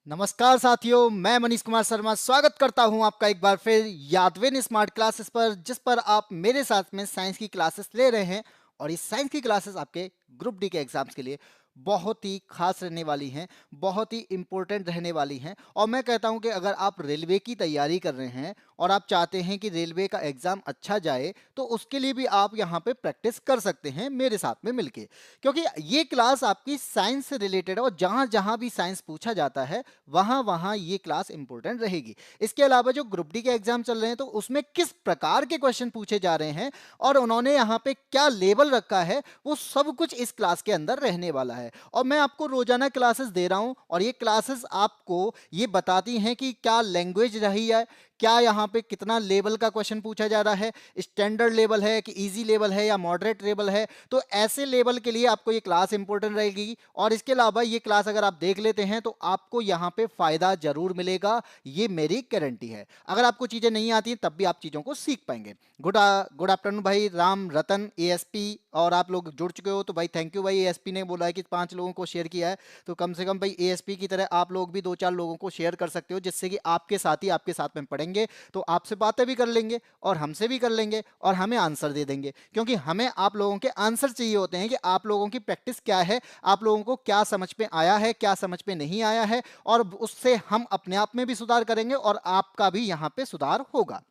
नमस्कार साथियों, मैं मनीष कुमार शर्मा स्वागत करता हूं आपका एक बार फिर यादविन स्मार्ट क्लासेस पर, जिस पर आप मेरे साथ में साइंस की क्लासेस ले रहे हैं। और इस साइंस की क्लासेस आपके ग्रुप डी के एग्जाम्स के लिए बहुत ही खास रहने वाली हैं, बहुत ही इंपॉर्टेंट रहने वाली हैं। और मैं कहता हूं कि अगर आप रेलवे की तैयारी कर रहे हैं और आप चाहते हैं कि रेलवे का एग्जाम अच्छा जाए, तो उसके लिए भी आप यहाँ पे प्रैक्टिस कर सकते हैं मेरे साथ में मिलके, क्योंकि ये क्लास आपकी साइंस से रिलेटेड है और जहां जहां भी साइंस पूछा जाता है वहां वहां ये क्लास इंपॉर्टेंट रहेगी। इसके अलावा जो ग्रुप डी के एग्जाम चल रहे हैं, तो उसमें किस प्रकार के क्वेश्चन पूछे जा रहे हैं और उन्होंने यहाँ पे क्या लेवल रखा है, वो सब कुछ इस क्लास के अंदर रहने वाला है। और मैं आपको रोजाना क्लासेस दे रहा हूं और ये क्लासेस आपको ये बताती हैं कि क्या लैंग्वेज रही है, क्या यहाँ पे कितना लेवल का क्वेश्चन पूछा जा रहा है, स्टैंडर्ड लेवल है कि इजी लेवल है या मॉडरेट लेवल है। तो ऐसे लेवल के लिए आपको ये क्लास इंपॉर्टेंट रहेगी। और इसके अलावा ये क्लास अगर आप देख लेते हैं तो आपको यहाँ पे फायदा जरूर मिलेगा, ये मेरी गारंटी है। अगर आपको चीजें नहीं आती तब भी आप चीजों को सीख पाएंगे। गुड आफ्टरनून भाई राम रतन एएसपी, और आप लोग जुड़ चुके हो तो भाई थैंक यू भाई। एएसपी ने बोला है कि 5 लोगों को शेयर किया है, तो कम से कम भाई एएसपी की तरह आप लोग भी 2-4 लोगों को शेयर कर सकते हो, जिससे कि आपके साथी आपके साथ में पढ़ेंगे तो आपसे बातें भी कर लेंगे और हमसे भी कर लेंगे और हमें आंसर दे देंगे। क्योंकि हमें आप लोगों के आंसर चाहिए होते हैं कि आप लोगों की प्रैक्टिस क्या है, आप लोगों को क्या समझ में आया है, क्या समझ में नहीं आया है, और उससे हम अपने आप में भी सुधार करेंगे और आपका भी यहाँ पे सुधार होगा।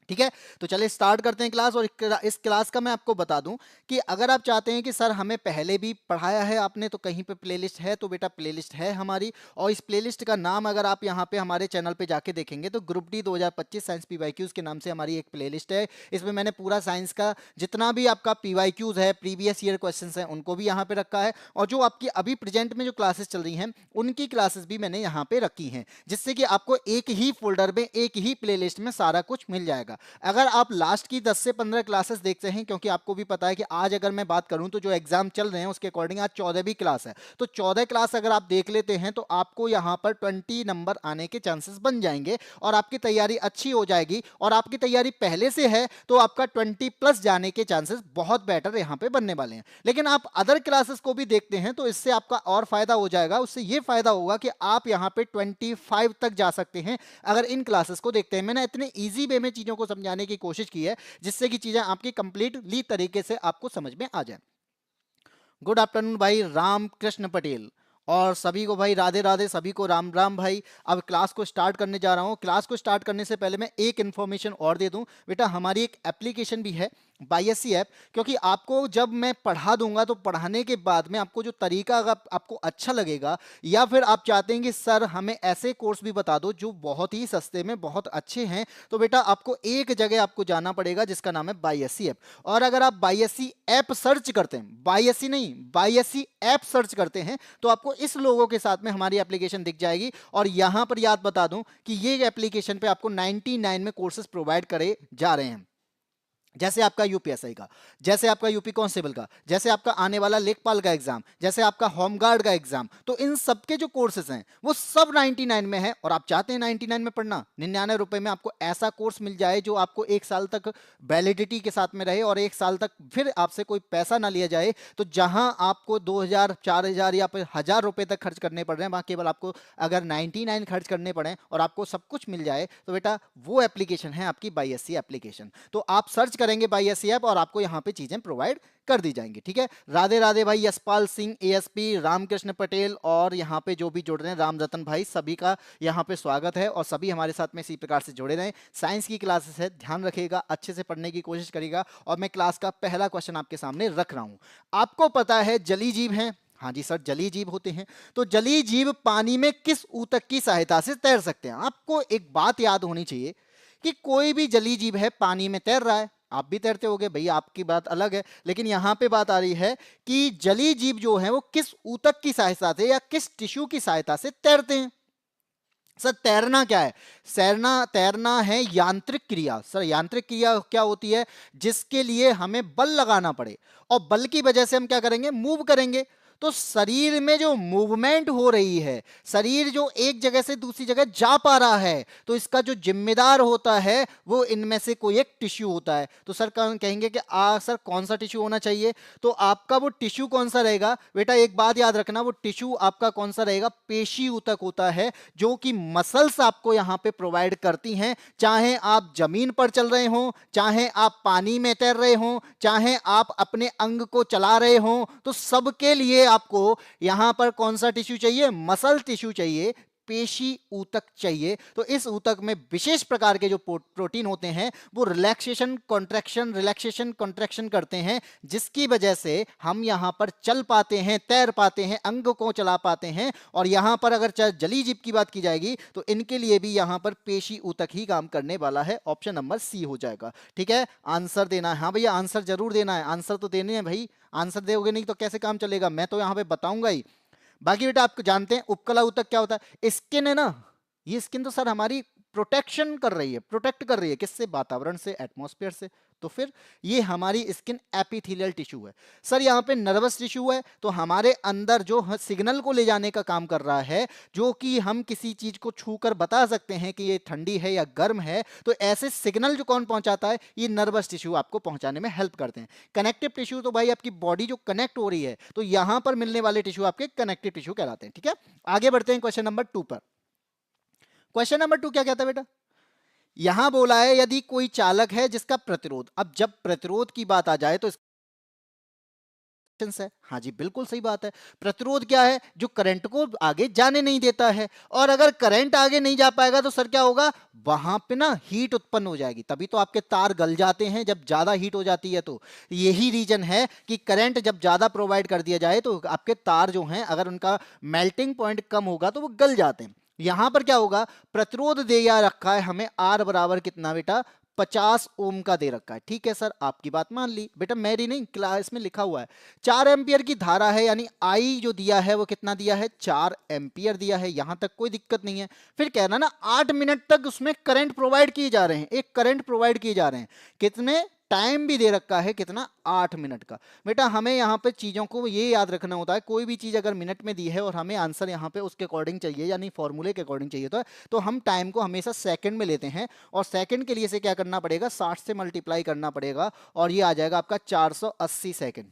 ठीक है, तो चलिए स्टार्ट करते हैं क्लास। और इस क्लास का मैं आपको बता दूं कि अगर आप चाहते हैं कि सर हमें पहले भी पढ़ाया है आपने, तो कहीं पे प्लेलिस्ट है, तो बेटा प्लेलिस्ट है हमारी। और इस प्लेलिस्ट का नाम अगर आप यहाँ पे हमारे चैनल पे जाके देखेंगे तो ग्रुप डी 2025 साइंस पीवाईक्यूज के नाम से हमारी एक प्लेलिस्ट है। इसमें मैंने पूरा साइंस का जितना भी आपका पीवाईक्यूज है, प्रीवियस ईयर क्वेश्चन है, उनको भी यहाँ पे रखा है। और जो आपकी अभी प्रेजेंट में जो क्लासेस चल रही हैं उनकी क्लासेस भी मैंने यहाँ पे रखी हैं, जिससे कि आपको एक ही फोल्डर में, एक ही प्लेलिस्ट में सारा कुछ मिल जाएगा। अगर आप लास्ट की 10 से 15 क्लासेस देखते हैं, क्योंकि आपको भी पता है कि आज अगर मैं बात करूं तो जो एग्जाम चल रहे हैं उसके अकॉर्डिंग आज 14वीं क्लास है, तो 14 क्लास अगर आप देख लेते हैं तो आपको यहां पर 20 नंबर आने के चांसेस बन जाएंगे और आपकी तैयारी अच्छी हो जाएगी। और आपकी तैयारी पहले से है तो आपका 20 प्लस जाने के चांसेस बहुत बेटर यहां पे बनने वाले हैं। लेकिन आप अदर क्लासेस को भी देखते हैं तो इससे आपका और फायदा हो जाएगा। उससे यह फायदा होगा कि आप यहां पे 25 तक जा सकते हैं अगर इन क्लासेस को देखते हैं। मैंने इतने इजी वे में चीजों को समझाने की कोशिश की है जिससे कि चीजें आपकी कंप्लीटली तरीके से आपको समझ में आ जाए। गुड आफ्टरनून भाई राम कृष्ण पटेल, और सभी को भाई राधे राधे, सभी को राम राम भाई। अब क्लास को स्टार्ट करने जा रहा हूं। क्लास को स्टार्ट करने से पहले मैं एक इन्फॉर्मेशन और दे दूं। बेटा हमारी एक एप्लीकेशन भी है, बाईएससी ऐप। क्योंकि आपको जब मैं पढ़ा दूंगा तो पढ़ाने के बाद में आपको जो तरीका अगर आपको अच्छा लगेगा, या फिर आप चाहते हैं कि सर हमें ऐसे कोर्स भी बता दो जो बहुत ही सस्ते में बहुत अच्छे हैं, तो बेटा आपको एक जगह आपको जाना पड़ेगा जिसका नाम है बाईएससी ऐप। और अगर आप बाईएससी ऐप सर्च करते हैं, बाईएससी नहीं बाईएससी ऐप सर्च करते हैं, तो आपको इस लोगों के साथ में हमारी एप्लीकेशन दिख जाएगी। और यहां पर याद बता दूं कि ये एप्लीकेशन पे आपको 99 में कोर्सेज प्रोवाइड करे जा रहे हैं। जैसे आपका यूपीएसआई का, जैसे आपका यूपी कांस्टेबल का, जैसे आपका आने वाला लेखपाल का एग्जाम, जैसे आपका होमगार्ड का एग्जाम, तो इन सबके जो कोर्सेज हैं वो सब 99 में है। और आप चाहते हैं 99 में पढ़ना, 99 रुपए में आपको ऐसा कोर्स मिल जाए जो आपको 1 साल तक वैलिडिटी के साथ में रहे और 1 साल तक फिर आपसे कोई पैसा ना लिया जाए। तो जहां आपको 2000, 4000 या फिर 1000 रुपए तक खर्च करने पड़ रहे हैं, वहां केवल आपको अगर 99 खर्च करने पड़े और आपको सब कुछ मिल जाए, तो बेटा वो एप्लीकेशन है आपकी बाईएससी एप्लीकेशन। तो आप सर्च करेंगे बाईएससी ऐप और आपको यहां पे चीजें प्रोवाइड कर दी जाएंगी। ठीक है, राधे राधे भाई, यशपाल सिंह एएसपी, रामकृष्ण पटेल, और यहाँ पे जो भी जुड़ रहे हैं राम रतन भाई, सभी का यहाँ पे स्वागत है। और सभी हमारे साथ में इसी प्रकार से जुड़े रहें। साइंस की क्लासेस है, ध्यान रखिएगा, अच्छे से पढ़ने की कोशिश करिएगा। और मैं क्लास का पहला क्वेश्चन आपके सामने रख रहा हूं। आपको पता है जली जीव है, हाँ जी सर जलीय जीव होते हैं, तो जलीय जीव पानी में किस ऊतक की सहायता से तैर सकते हैं? आपको एक बात याद होनी चाहिए कि कोई भी जलीय जीव है पानी में तैर रहा है, आप भी तैरते होगे भैया, आपकी बात अलग है, लेकिन यहां पे बात आ रही है कि जलीय जीव जो है वो किस ऊतक की सहायता से या किस टिश्यू की सहायता से तैरते हैं। सर तैरना क्या है? तैरना है यांत्रिक क्रिया। सर यांत्रिक क्रिया क्या होती है? जिसके लिए हमें बल लगाना पड़े और बल की वजह से हम क्या करेंगे? मूव करेंगे। तो शरीर में जो मूवमेंट हो रही है, शरीर जो एक जगह से दूसरी जगह जा पा रहा है, तो इसका जो जिम्मेदार होता है वो इनमें से कोई एक टिश्यू होता है। तो सर कहेंगे कि सर कौन सा टिश्यू होना चाहिए, तो आपका वो टिश्यू कौन सा रहेगा बेटा, एक बात याद रखना, वो टिश्यू आपका कौन सा रहेगा, पेशी ऊतक होता है, जो कि मसल्स आपको यहां पे प्रोवाइड करती हैं। चाहे आप जमीन पर चल रहे हो, चाहे आप पानी में तैर रहे हो, चाहे आप अपने अंग को चला रहे हो, तो सबके लिए आपको यहां पर कौन सा टिश्यू चाहिए, मसल टिश्यू चाहिए, पेशी ऊतक चाहिए। तो इस ऊतक में विशेष प्रकार के जो प्रोटीन होते हैं वो रिलैक्सेशन कॉन्ट्रैक्शन करते हैं, जिसकी वजह से हम यहां पर चल पाते हैं, तैर पाते हैं, अंग को चला पाते हैं। और यहां पर अगर जली जीव की बात की जाएगी तो इनके लिए भी यहां पर पेशी ऊतक ही काम करने वाला है। ऑप्शन नंबर सी हो जाएगा। ठीक है, आंसर देना है। हाँ भैया आंसर जरूर देना है, आंसर तो देने हैं भाई, आंसर दोगे नहीं तो कैसे काम चलेगा, मैं तो यहां पे बताऊंगा ही। बाकी बेटा आपको जानते हैं उपकला ऊतक क्या होता है, स्किन है ना, ये स्किन तो सर हमारी प्रोटेक्शन कर रही है, प्रोटेक्ट कर रही है, किससे, वातावरण से, एटमॉस्फेयर से। तो फिर ये हमारी स्किन एपिथेलियल टिश्यू है। सर यहाँ पे नर्वस टिश्यू है, तो हमारे अंदर जो सिग्नल को ले जाने का काम कर रहा है, जो कि हम किसी चीज को छूकर बता सकते हैं कि ये ठंडी है या गर्म है, तो ऐसे सिग्नल जो कौन पहुंचाता है, ये नर्वस टिश्यू आपको पहुंचाने में हेल्प करते हैं। कनेक्टिव टिश्यू तो भाई आपकी बॉडी जो कनेक्ट हो रही है, तो यहां पर मिलने वाले टिश्यू आपके कनेक्टिव टिश्यू कहलाते हैं। ठीक है, आगे बढ़ते हैं क्वेश्चन नंबर 2 पर। क्वेश्चन नंबर 2 क्या कहता है बेटा, यहां बोला है यदि कोई चालक है जिसका प्रतिरोध, अब जब प्रतिरोध की बात आ जाए तो है, हाँ जी बिल्कुल सही बात है। प्रतिरोध क्या है, जो करंट को आगे जाने नहीं देता है, और अगर करंट आगे नहीं जा पाएगा तो सर क्या होगा, वहां पे ना हीट उत्पन्न हो जाएगी, तभी तो आपके तार गल जाते हैं जब ज्यादा हीट हो जाती है। तो यही रीजन है कि करंट जब ज्यादा प्रोवाइड कर दिया जाए तो आपके तार जो हैं अगर उनका मेल्टिंग पॉइंट कम होगा तो वो गल जाते हैं। यहां पर क्या होगा, प्रतिरोध दिया रखा है हमें आर बराबर कितना बेटा, 50 ओम का दे रखा है। ठीक है सर, आपकी बात मान ली बेटा, मेरी नहीं, क्लास में लिखा हुआ है 4 एम्पियर की धारा है, यानी आई जो दिया है वो कितना दिया है, 4 एम्पियर दिया है, यहां तक कोई दिक्कत नहीं है। फिर कहना ना 8 मिनट तक उसमें करंट प्रोवाइड किए जा रहे हैं, एक करंट प्रोवाइड किए जा रहे हैं, कितने, टाइम भी दे रखा है कितना, 8 मिनट का। बेटा हमें यहाँ पे चीजों को ये याद रखना होता है, कोई भी चीज अगर मिनट में दी है और हमें आंसर यहाँ पे उसके अकॉर्डिंग चाहिए, यानी फॉर्मूले के अकॉर्डिंग चाहिए, तो हम टाइम को हमेशा सेकंड में लेते हैं, और सेकंड के लिए से क्या करना पड़ेगा, 60 से मल्टीप्लाई करना पड़ेगा, और ये आ जाएगा आपका 480 सेकंड।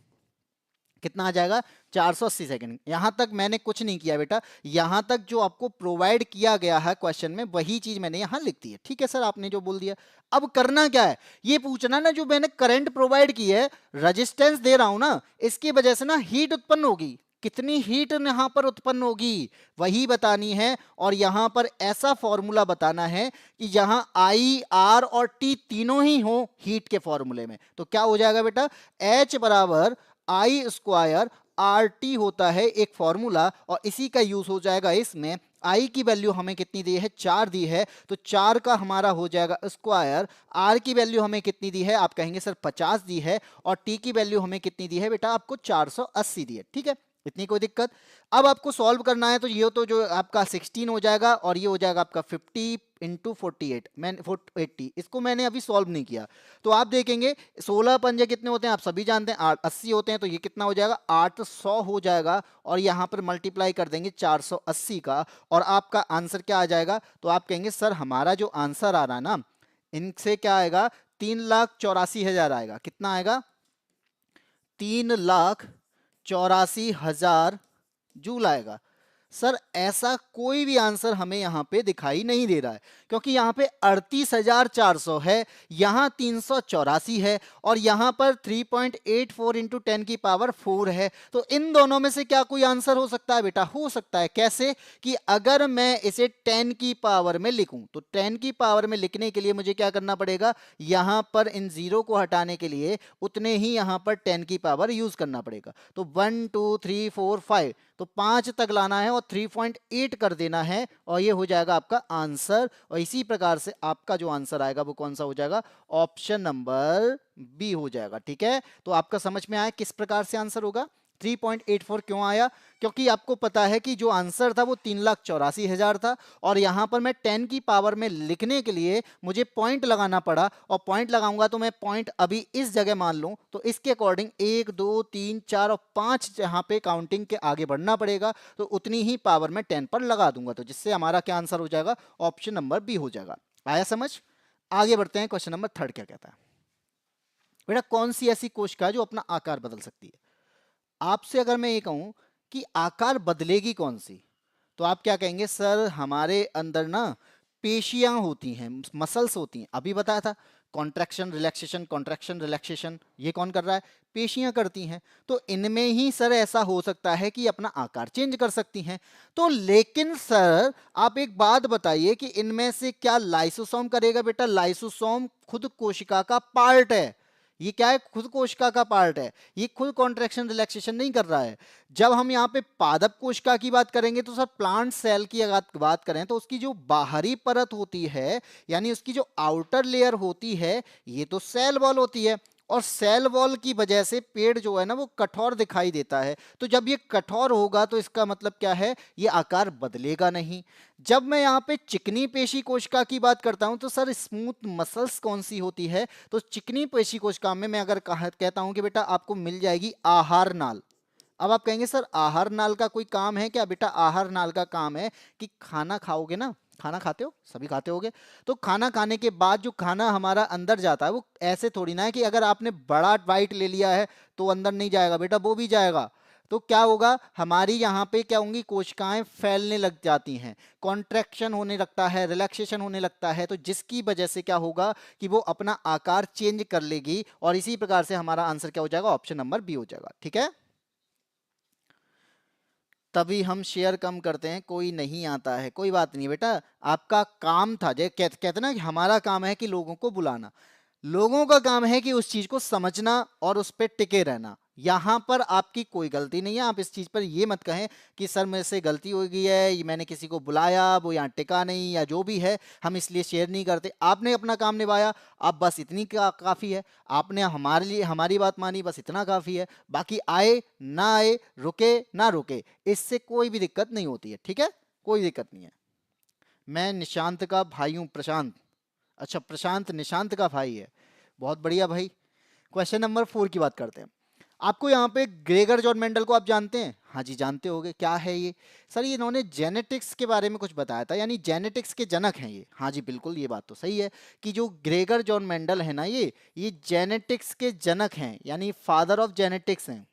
कितना आ जाएगा, 480 सेकंड। यहां तक मैंने कुछ नहीं किया बेटा, यहां तक जो आपको प्रोवाइड किया गया है क्वेश्चन में वही चीज मैंने यहां लिख दी है। ठीक है सर, आपने जो बोल दिया, अब करना क्या है, ये पूछना ना, जो मैंने करंट प्रोवाइड की है, रेजिस्टेंस दे रहा हूं ना, इसकी वजह से ना हीट उत्पन्न होगी, कितनी हीट यहां पर उत्पन्न होगी वही बतानी है, और यहां पर ऐसा फॉर्मूला बताना है कि यहां आई, आर और टी तीनों ही हो हीट के फॉर्मूले में। तो क्या हो जाएगा बेटा, H बराबर आई स्क्वायर आर टी होता है एक फॉर्मूला, और इसी का यूज हो जाएगा इसमें। आई की वैल्यू हमें कितनी दी है, 4 दी है, तो 4 का हमारा हो जाएगा स्क्वायर। आर की वैल्यू हमें कितनी दी है, आप कहेंगे सर 50 दी है, और टी की वैल्यू हमें कितनी दी है बेटा, आपको 480 दी है। ठीक है, इतनी कोई दिक्कत। अब आपको सॉल्व करना है, तो ये तो जो आपका 16 हो जाएगा, और ये हो जाएगा आपका 50 इंटू 48, मैंने 80, इसको मैंने अभी सॉल्व नहीं किया। तो आप देखेंगे 16 पंजे कितने होते हैं, आप सभी जानते हैं, 80 होते हैं, तो ये कितना हो जाएगा, 800 हो जाएगा, और यहाँ पर मल्टीप्लाई कर देंगे 480 का, और आपका आंसर क्या आ जाएगा। तो आप कहेंगे सर हमारा जो आंसर आ रहा है ना, इनसे क्या आएगा, 3,84,000 आएगा। कितना आएगा, 3,84,000 जूल आएगा। सर ऐसा कोई भी आंसर हमें यहां पे दिखाई नहीं दे रहा है, क्योंकि यहां पे 38,400 है, यहां 384 है, और यहां पर 3.84 इंटू 10 की पावर 4 है। तो इन दोनों में से क्या कोई आंसर हो सकता है बेटा, हो सकता है। कैसे, कि अगर मैं इसे 10 की पावर में लिखूं, तो 10 की पावर में लिखने के लिए मुझे क्या करना पड़ेगा, यहां पर इन जीरो को हटाने के लिए उतने ही यहां पर 10 की पावर यूज करना पड़ेगा। तो 1 2 3 4 5, तो 5 तक लाना है और 3.8 कर देना है, और ये हो जाएगा आपका आंसर। और इसी प्रकार से आपका जो आंसर आएगा वो कौन सा हो जाएगा, ऑप्शन नंबर बी हो जाएगा। ठीक है, तो आपका समझ में आया किस प्रकार से आंसर होगा। 3.84 क्यों आया? क्योंकि आपको पता है कि जो आंसर था वो 3,84,000 था और यहाँ पर मैं 10 की पावर में लिखने के लिए मुझे पॉइंट लगाना पड़ा, और पॉइंट लगाऊंगा तो मैं पॉइंट अभी इस जगह मान लूं तो इसके अकॉर्डिंग 1 2 3 4 और 5 जहाँ पे काउंटिंग के आगे बढ़ना पड़ेगा, तो उतनी ही पावर मैं 10 पर लगा दूंगा, तो जिससे हमारा क्या आंसर हो जाएगा? ऑप्शन नंबर बी हो जाएगा। आया समझ? आगे बढ़ते हैं, क्वेश्चन नंबर 3 क्या कहता है? बेटा कौन सी ऐसी कोशिका है जो अपना आकार बदल सकती है? आपसे अगर मैं ये कहूं कि आकार बदलेगी कौन सी, तो आप क्या कहेंगे? सर हमारे अंदर ना पेशियां होती हैं, मसल्स होती हैं, अभी बताया था कॉन्ट्रैक्शन रिलैक्सेशन, ये कौन कर रहा है? पेशियां करती हैं। तो इनमें ही सर ऐसा हो सकता है कि अपना आकार चेंज कर सकती हैं। तो लेकिन सर आप एक बात बताइए कि इनमें से क्या लाइसोसोम करेगा? बेटा लाइसोसोम खुद कोशिका का पार्ट है, ये क्या है? खुद कोशिका का पार्ट है, ये खुद कॉन्ट्रैक्शन रिलैक्सेशन नहीं कर रहा है। जब हम यहाँ पे पादप कोशिका की बात करेंगे तो सर प्लांट सेल की अगर बात करें तो उसकी जो बाहरी परत होती है, यानी उसकी जो आउटर लेयर होती है, ये तो सेल वॉल होती है, और सेल वॉल की वजह से पेड़ जो है ना वो कठोर दिखाई देता है। तो जब ये कठोर होगा तो इसका मतलब क्या है? ये आकार बदलेगा नहीं। जब मैं यहाँ पे चिकनी पेशी कोशिका की बात करता हूं तो सर स्मूथ मसल्स कौन सी होती है? तो चिकनी पेशी कोशिका में मैं अगर कहता हूं कि बेटा आपको मिल जाएगी आहार नाल। अब आप कहेंगे सर आहार नाल का कोई काम है क्या? बेटा आहार नाल का काम है कि खाना खाओगे ना, खाना खाते हो, सभी खाते होगे, तो खाना खाने के बाद जो खाना हमारा अंदर जाता है वो ऐसे थोड़ी ना है कि अगर आपने बड़ा बाइट ले लिया है तो अंदर नहीं जाएगा, बेटा वो भी जाएगा। तो क्या होगा? हमारी यहाँ पे क्या होंगी? कोशिकाएं फैलने लग जाती हैं, कॉन्ट्रैक्शन होने लगता है, रिलैक्सेशन होने लगता है, तो जिसकी वजह से क्या होगा कि वो अपना आकार चेंज कर लेगी, और इसी प्रकार से हमारा आंसर क्या हो जाएगा? ऑप्शन नंबर बी हो जाएगा। ठीक है, तभी हम शेयर कम करते हैं, कोई नहीं आता है, कोई बात नहीं बेटा, आपका काम था, जो कहते ना कि हमारा काम है कि लोगों को बुलाना, लोगों का काम है कि उस चीज को समझना और उस पर टिके रहना। यहां पर आपकी कोई गलती नहीं है, आप इस चीज पर ये मत कहें कि सर मेरे से गलती हो गई है, ये मैंने किसी को बुलाया वो यहाँ टिका नहीं, या जो भी है हम इसलिए शेयर नहीं करते। आपने अपना काम निभाया, अब बस इतनी काफी है, आपने हमारे लिए हमारी बात मानी, बस इतना काफी है। बाकी आए ना आए, रुके ना रुके, इससे कोई भी दिक्कत नहीं होती है। ठीक है, कोई दिक्कत नहीं है। मैं निशांत का भाई हूँ, प्रशांत। अच्छा प्रशांत निशांत का भाई है, बहुत बढ़िया भाई। क्वेश्चन नंबर 4 की बात करते हैं। आपको यहाँ पे ग्रेगर जॉन मेंडल को आप जानते हैं? हाँ जी जानते होंगे। क्या है ये? सर ये इन्होंने जेनेटिक्स के बारे में कुछ बताया था, यानी जेनेटिक्स के जनक हैं ये। हाँ जी बिल्कुल, ये बात तो सही है कि जो ग्रेगर जॉन मेंडल है ना, ये जेनेटिक्स के जनक हैं, यानी फादर ऑफ जेनेटिक्स हैं।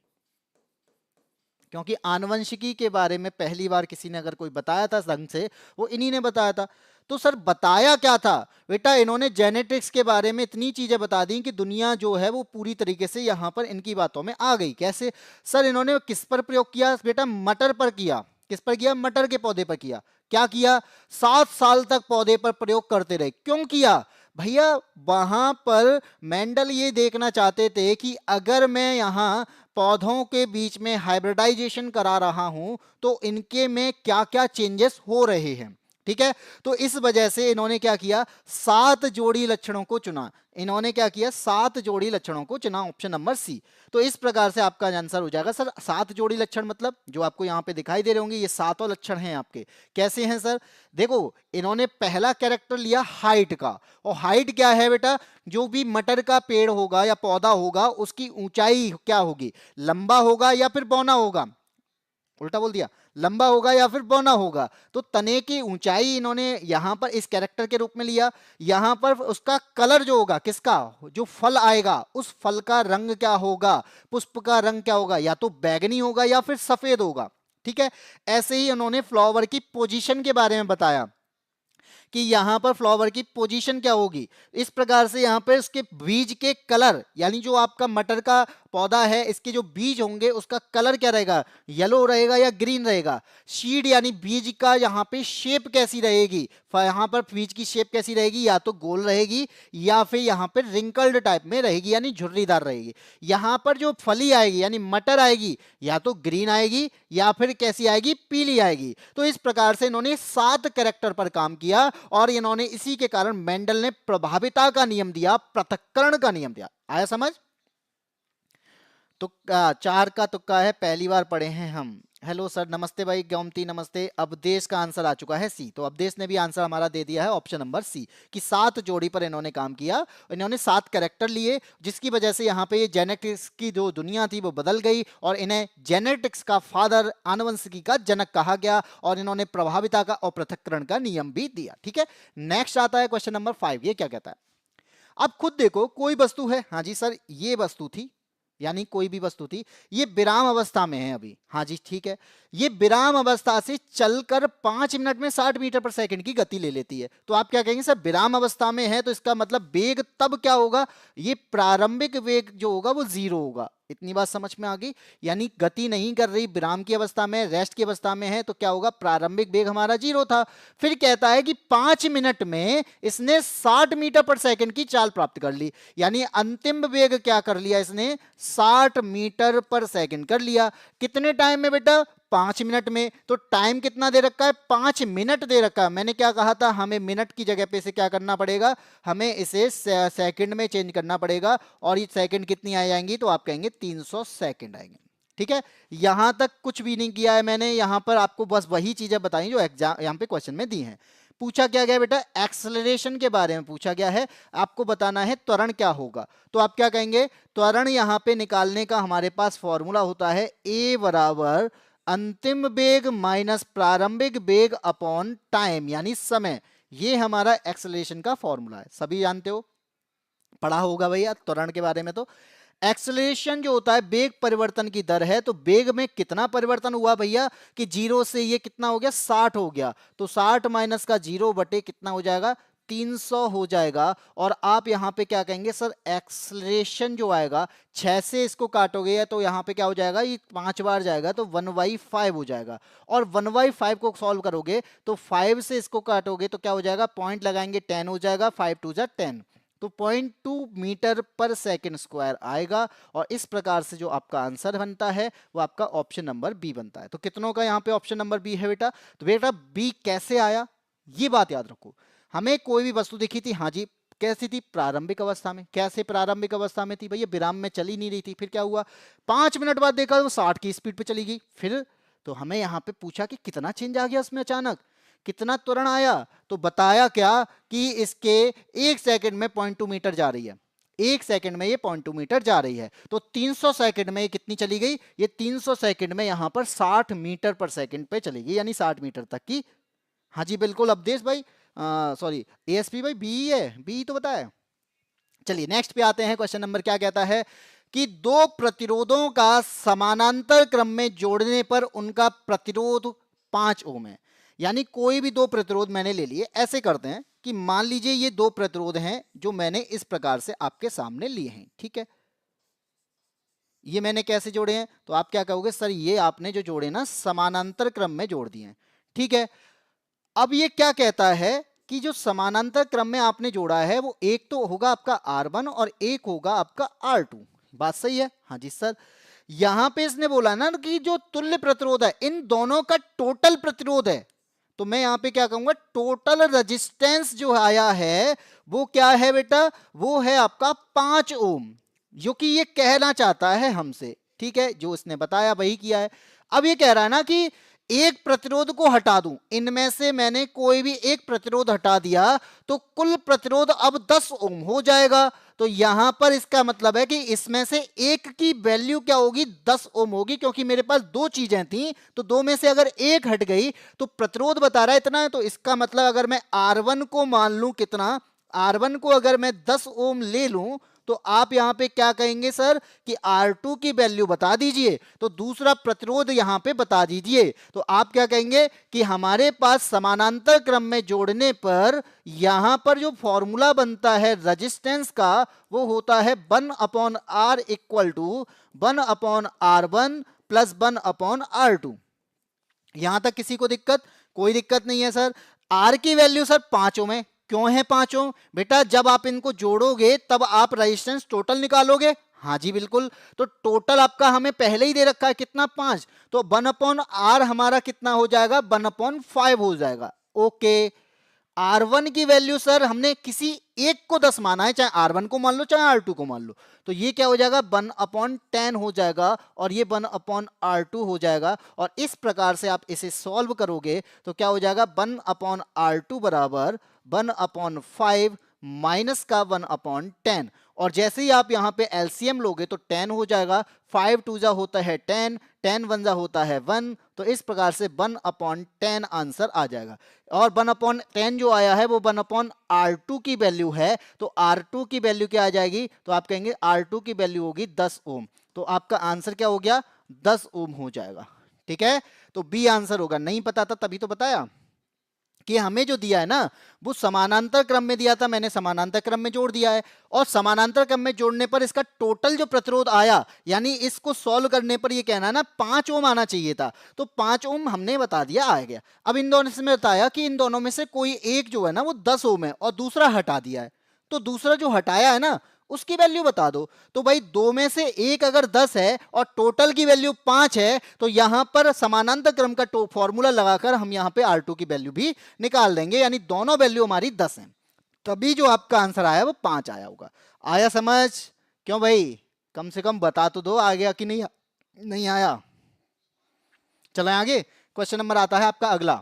क्योंकि आनुवंशिकी के बारे में पहली बार किसी ने अगर कोई बताया था ढंग से, वो इन्हीं ने बताया था। तो सर बताया क्या था? बेटा इन्होंने जेनेटिक्स के बारे में इतनी चीजें बता दी कि दुनिया जो है वो पूरी तरीके से यहाँ पर इनकी बातों में आ गई। कैसे? सर इन्होंने किस पर प्रयोग किया? बेटा मटर पर किया। किस पर किया? मटर के पौधे पर किया। क्या किया? 7 साल तक पौधे पर प्रयोग करते रहे। क्यों किया भैया? वहां पर मेंडल ये देखना चाहते थे कि अगर मैं यहाँ पौधों के बीच में हाइब्रिडाइजेशन करा रहा हूं तो इनके में क्या क्या चेंजेस हो रहे हैं। ठीक है, तो इस वजह से इन्होंने क्या किया? 7 जोड़ी लक्षणों को चुना। इन्होंने क्या किया? 7 जोड़ी लक्षणों को चुना, ऑप्शन नंबर सी। तो इस प्रकार से आपका आंसर हो जाएगा सर 7 जोड़ी लक्षण, मतलब जो आपको यहाँ पे दिखाई दे रहे होंगे ये 7 लक्षण हैं आपके। कैसे हैं सर? देखो इन्होंने पहला कैरेक्टर लिया हाइट का, और हाइट क्या है बेटा? जो भी मटर का पेड़ होगा या पौधा होगा उसकी ऊंचाई क्या होगी? लंबा होगा या फिर बौना होगा? उल्टा बोल दिया, लंबा होगा या फिर बौना होगा। तो तने की ऊंचाई इन्होंने यहां पर इस कैरेक्टर के रूप में लिया। यहां पर उसका कलर जो होगा, किसका? जो फल आएगा उस फल का रंग क्या होगा? पुष्प का रंग क्या होगा? या तो बैगनी होगा या फिर सफेद होगा। ठीक है, ऐसे ही उन्होंने फ्लावर की पोजीशन के बारे में बताया कि यहां पर फ्लावर की पोजीशन क्या होगी। इस प्रकार से यहां पर इसके बीज के कलर, यानी जो आपका मटर का पौधा है इसके जो बीज होंगे उसका कलर क्या रहेगा? येलो रहेगा या ग्रीन रहेगा। सीड यानी बीज का यहाँ पे शेप कैसी रहेगी? यहाँ पर बीज की शेप कैसी रहेगी? या तो गोल रहेगी या फिर यहाँ पे रिंकल्ड टाइप में रहेगी, यानी झुर्रीदार रहेगी। यहाँ पर जो फली आएगी यानी मटर आएगी, या तो ग्रीन आएगी या फिर कैसी आएगी? पीली आएगी। तो इस प्रकार से इन्होंने 7 कैरेक्टर पर काम किया, और इन्होंने इसी के कारण मेंडल ने प्रभाविता का नियम दिया, पृथक्करण का नियम दिया। आया समझ? तुक्का, 4 का तुक्का है, पहली बार पढ़े हैं हम। हेलो सर, नमस्ते भाई गोमती, नमस्ते। अवधेश का आंसर आ चुका है सी, तो अवधेश ने भी आंसर हमारा दे दिया है ऑप्शन नंबर सी कि 7 जोड़ी पर इन्होंने काम किया। इन्होंने 7 कैरेक्टर लिए, जिसकी वजह से यहाँ पे ये जेनेटिक्स की जो दुनिया थी वो बदल गई और इन्हें जेनेटिक्स का फादर, आनुवंशिकी का जनक कहा गया और इन्होंने प्रभाविता का और पृथक्करण का नियम भी दिया। ठीक है, नेक्स्ट आता है क्वेश्चन नंबर 5। ये क्या कहता है? अब खुद देखो, कोई वस्तु है, हाँ जी सर ये वस्तु थी, यानी कोई भी वस्तु थी, ये विराम अवस्था में है अभी, हाँ जी ठीक है। ये विराम अवस्था से चलकर 5 मिनट में 60 मीटर पर सेकंड की गति ले लेती है। तो आप क्या कहेंगे सर, विराम अवस्था में है तो इसका मतलब वेग तब क्या होगा, ये प्रारंभिक वेग जो होगा वो 0 होगा। इतनी बात समझ में आ गई? यानी गति नहीं कर रही, विराम की अवस्था में, रेस्ट की अवस्था में है, तो क्या होगा, प्रारंभिक वेग हमारा 0 था। फिर कहता है कि 5 मिनट में इसने 60 मीटर पर सेकंड की चाल प्राप्त कर ली, यानी अंतिम वेग क्या कर लिया इसने, 60 मीटर पर सेकंड कर लिया। कितने टाइम में बेटा, 5 मिनट में। तो टाइम कितना दे रखा है, 5 मिनट दे रखा है। मैंने क्या कहा था, हमें मिनट की जगह पे इसे क्या करना पड़ेगा, हमें इसे सेकंड में चेंज करना पड़ेगा और ये सेकंड कितनी आ जाएंगी, तो आप कहेंगे 300 सेकंड आएंगे। ठीक है, यहां तक कुछ भी नहीं किया है मैंने, यहां पर आपको बस वही चीजें बताई जो एग्जाम यहां पे क्वेश्चन में दी हैं। पूछा क्या गया बेटा, एक्सेलरेशन के बारे में पूछा गया है, आपको बताना है त्वरण क्या होगा। तो आप क्या कहेंगे, त्वरण यहां पे निकालने का हमारे पास फॉर्मूला होता है ए बराबर अंतिम वेग माइनस प्रारंभिक वेग अपॉन टाइम, यानी समय। ये हमारा एक्सेलरेशन का फॉर्मूला है, सभी जानते हो, पढ़ा होगा भैया त्वरण के बारे में। तो एक्सेलरेशन जो होता है वेग परिवर्तन की दर है, तो वेग में कितना परिवर्तन हुआ भैया कि 0 से ये कितना हो गया, 60 हो गया। तो 60 माइनस का 0 बटे कितना हो जाएगा, 300 हो जाएगा। और आप यहां पे क्या कहेंगे सर, एक्सेलरेशन जो आएगा, 6 से इसको काटोगे तो यहां पे क्या हो जाएगा, ये 5 बार जाएगा तो 1/5 हो जाएगा। और 1/5 को सॉल्व करोगे तो 5 से इसको काटोगे तो क्या हो जाएगा, पॉइंट लगाएंगे 10 हो जाएगा, 5 2 जा 10, तो 0.2 मीटर पर सेकंड स्क्वायर आएगा। और इस प्रकार से जो आपका आंसर बनता है वो आपका ऑप्शन नंबर बी बनता है। तो कितनों का यहाँ पे ऑप्शन नंबर बी है बेटा, तो बेटा बी कैसे आया, ये बात याद रखो। हमें कोई भी वस्तु दिखी थी, हाँ जी कैसी थी, प्रारंभिक अवस्था में। कैसे प्रारंभिक अवस्था में थी भैया, विराम में चली नहीं रही थी। फिर क्या हुआ, 5 मिनट बाद देखा वो 60 की स्पीड पे चली गई। फिर तो हमें यहाँ पे पूछा कि कितना चेंज आ गया उसमें अचानक, कितना त्वरण आया, तो बताया क्या कि इसके 1 सेकंड में 0.2 मीटर जा रही है, 1 सेकंड में ये 0.2 मीटर जा रही है। तो 300 सेकंड में ये कितनी चली गई, ये 300 सेकंड में यहां पर 60 मीटर पर सेकंड पे चलेगी, यानी 60 मीटर तक की। हाँ जी बिल्कुल अवधेश भाई, सॉरी एएसपी भाई, बी है, बी तो बताया। चलिए नेक्स्ट पे आते हैं, क्वेश्चन नंबर क्या कहता है कि दो प्रतिरोधों का समानांतर क्रम में जोड़ने पर उनका प्रतिरोध 5 ओम है। यानी कोई भी दो प्रतिरोध मैंने ले लिए, ऐसे करते हैं कि मान लीजिए ये दो प्रतिरोध हैं जो मैंने इस प्रकार से आपके सामने लिए हैं। ठीक है, ये मैंने कैसे जोड़े हैं, तो आप क्या कहोगे सर, ये आपने जो जोड़े ना समानांतर क्रम में जोड़ दिए हैं। ठीक है, अब ये क्या कहता है कि जो समानांतर क्रम में आपने जोड़ा है वो एक तो होगा आपका R1 और एक होगा आपका R2। बात सही है, हाँ जी सर। यहां पे इसने बोला ना कि जो तुल्य प्रतिरोध है इन दोनों का टोटल प्रतिरोध है, तो मैं यहां पे क्या कहूंगा, टोटल रेजिस्टेंस जो आया है वो क्या है बेटा, वो है आपका 5 ओम, जो कि ये कहना चाहता है हमसे। ठीक है, जो इसने बताया वही किया है। अब ये कह रहा है ना कि एक प्रतिरोध को हटा दूं, इनमें से मैंने कोई भी एक प्रतिरोध हटा दिया तो कुल प्रतिरोध अब 10 ओम हो जाएगा। तो यहां पर इसका मतलब है कि इसमें से एक की वैल्यू क्या होगी, 10 ओम होगी, क्योंकि मेरे पास दो चीजें थी तो दो में से अगर एक हट गई तो प्रतिरोध बता रहा है इतना है। तो इसका मतलब अगर मैं R1 को मान लूं कितना, R1 को अगर मैं 10 ओम ले लूं तो आप यहां पे क्या कहेंगे सर कि R2 की वैल्यू बता दीजिए, तो दूसरा प्रतिरोध यहां पे बता दीजिए। तो आप क्या कहेंगे कि हमारे पास समानांतर क्रम में जोड़ने पर यहां पर जो फॉर्मूला बनता है रेजिस्टेंस का वो होता है 1/R equal to 1/R1 plus 1/R2। यहां तक किसी को दिक्कत, कोई दिक्कत नहीं है सर। R की वैल्यू सर 5 ओम है, क्यों है 5 ओम बेटा, जब आप इनको जोड़ोगे तब आप रेजिस्टेंस टोटल निकालोगे। हाँ जी बिल्कुल, तो टोटल आपका हमें पहले ही दे रखा है कितना, 5, तो 1/R हमारा कितना हो जाएगा, 1/5 हो जाएगा। ओके, R1 की वैल्यू सर हमने किसी एक को 10 माना है, चाहे R1 को मान लो चाहे R2 को मान लो, तो ये क्या हो जाएगा 1/10 हो जाएगा और ये 1/R2 हो जाएगा। और इस प्रकार से आप इसे सॉल्व करोगे तो क्या हो जाएगा 1/R2 बराबर 1/5 माइनस का 1/10। और जैसे ही आप यहाँ पे एलसीएम लोगे तो 10 हो जाएगा, 5 टू जा होता है 10, 10 वन जा होता है 1, तो इस प्रकार से 1/10 आंसर आ जाएगा। और 1/10 जो आया है वो 1/R2 की वैल्यू है, तो R2 की वैल्यू क्या आ जाएगी, तो आप कहेंगे R2 की वैल्यू होगी 10 ओम, तो आपका आंसर क्या हो गया 10 ओम हो जाएगा। ठीक है, तो बी आंसर होगा। नहीं पता था तभी तो बताया कि हमें जो दिया है ना वो समानांतर क्रम में दिया था, मैंने समानांतर क्रम में जोड़ दिया है, और समानांतर क्रम में जोड़ने पर इसका टोटल जो प्रतिरोध आया, यानी इसको सॉल्व करने पर ये कहना है ना 5 ओम आना चाहिए था, तो 5 ओम हमने बता दिया आ गया। अब इन दोनों से मैं बताया कि इन दोनों में से कोई एक जो है ना वो 10 ओम है और दूसरा हटा दिया है, तो दूसरा जो हटाया है ना उसकी वैल्यू बता दो। तो भाई दो में से एक अगर 10 है और टोटल की वैल्यू 5 है, तो यहां पर समानांतर क्रम का फॉर्मूला लगाकर हम यहां पे R2 की वैल्यू भी निकाल देंगे, यानी दोनों वैल्यू हमारी 10 है, तभी जो आपका आंसर आया वो 5 आया होगा। आया समझ? क्यों भाई, कम से कम बता तो दो आ गया कि नहीं, नहीं आया। चलो आगे क्वेश्चन नंबर आता है आपका अगला।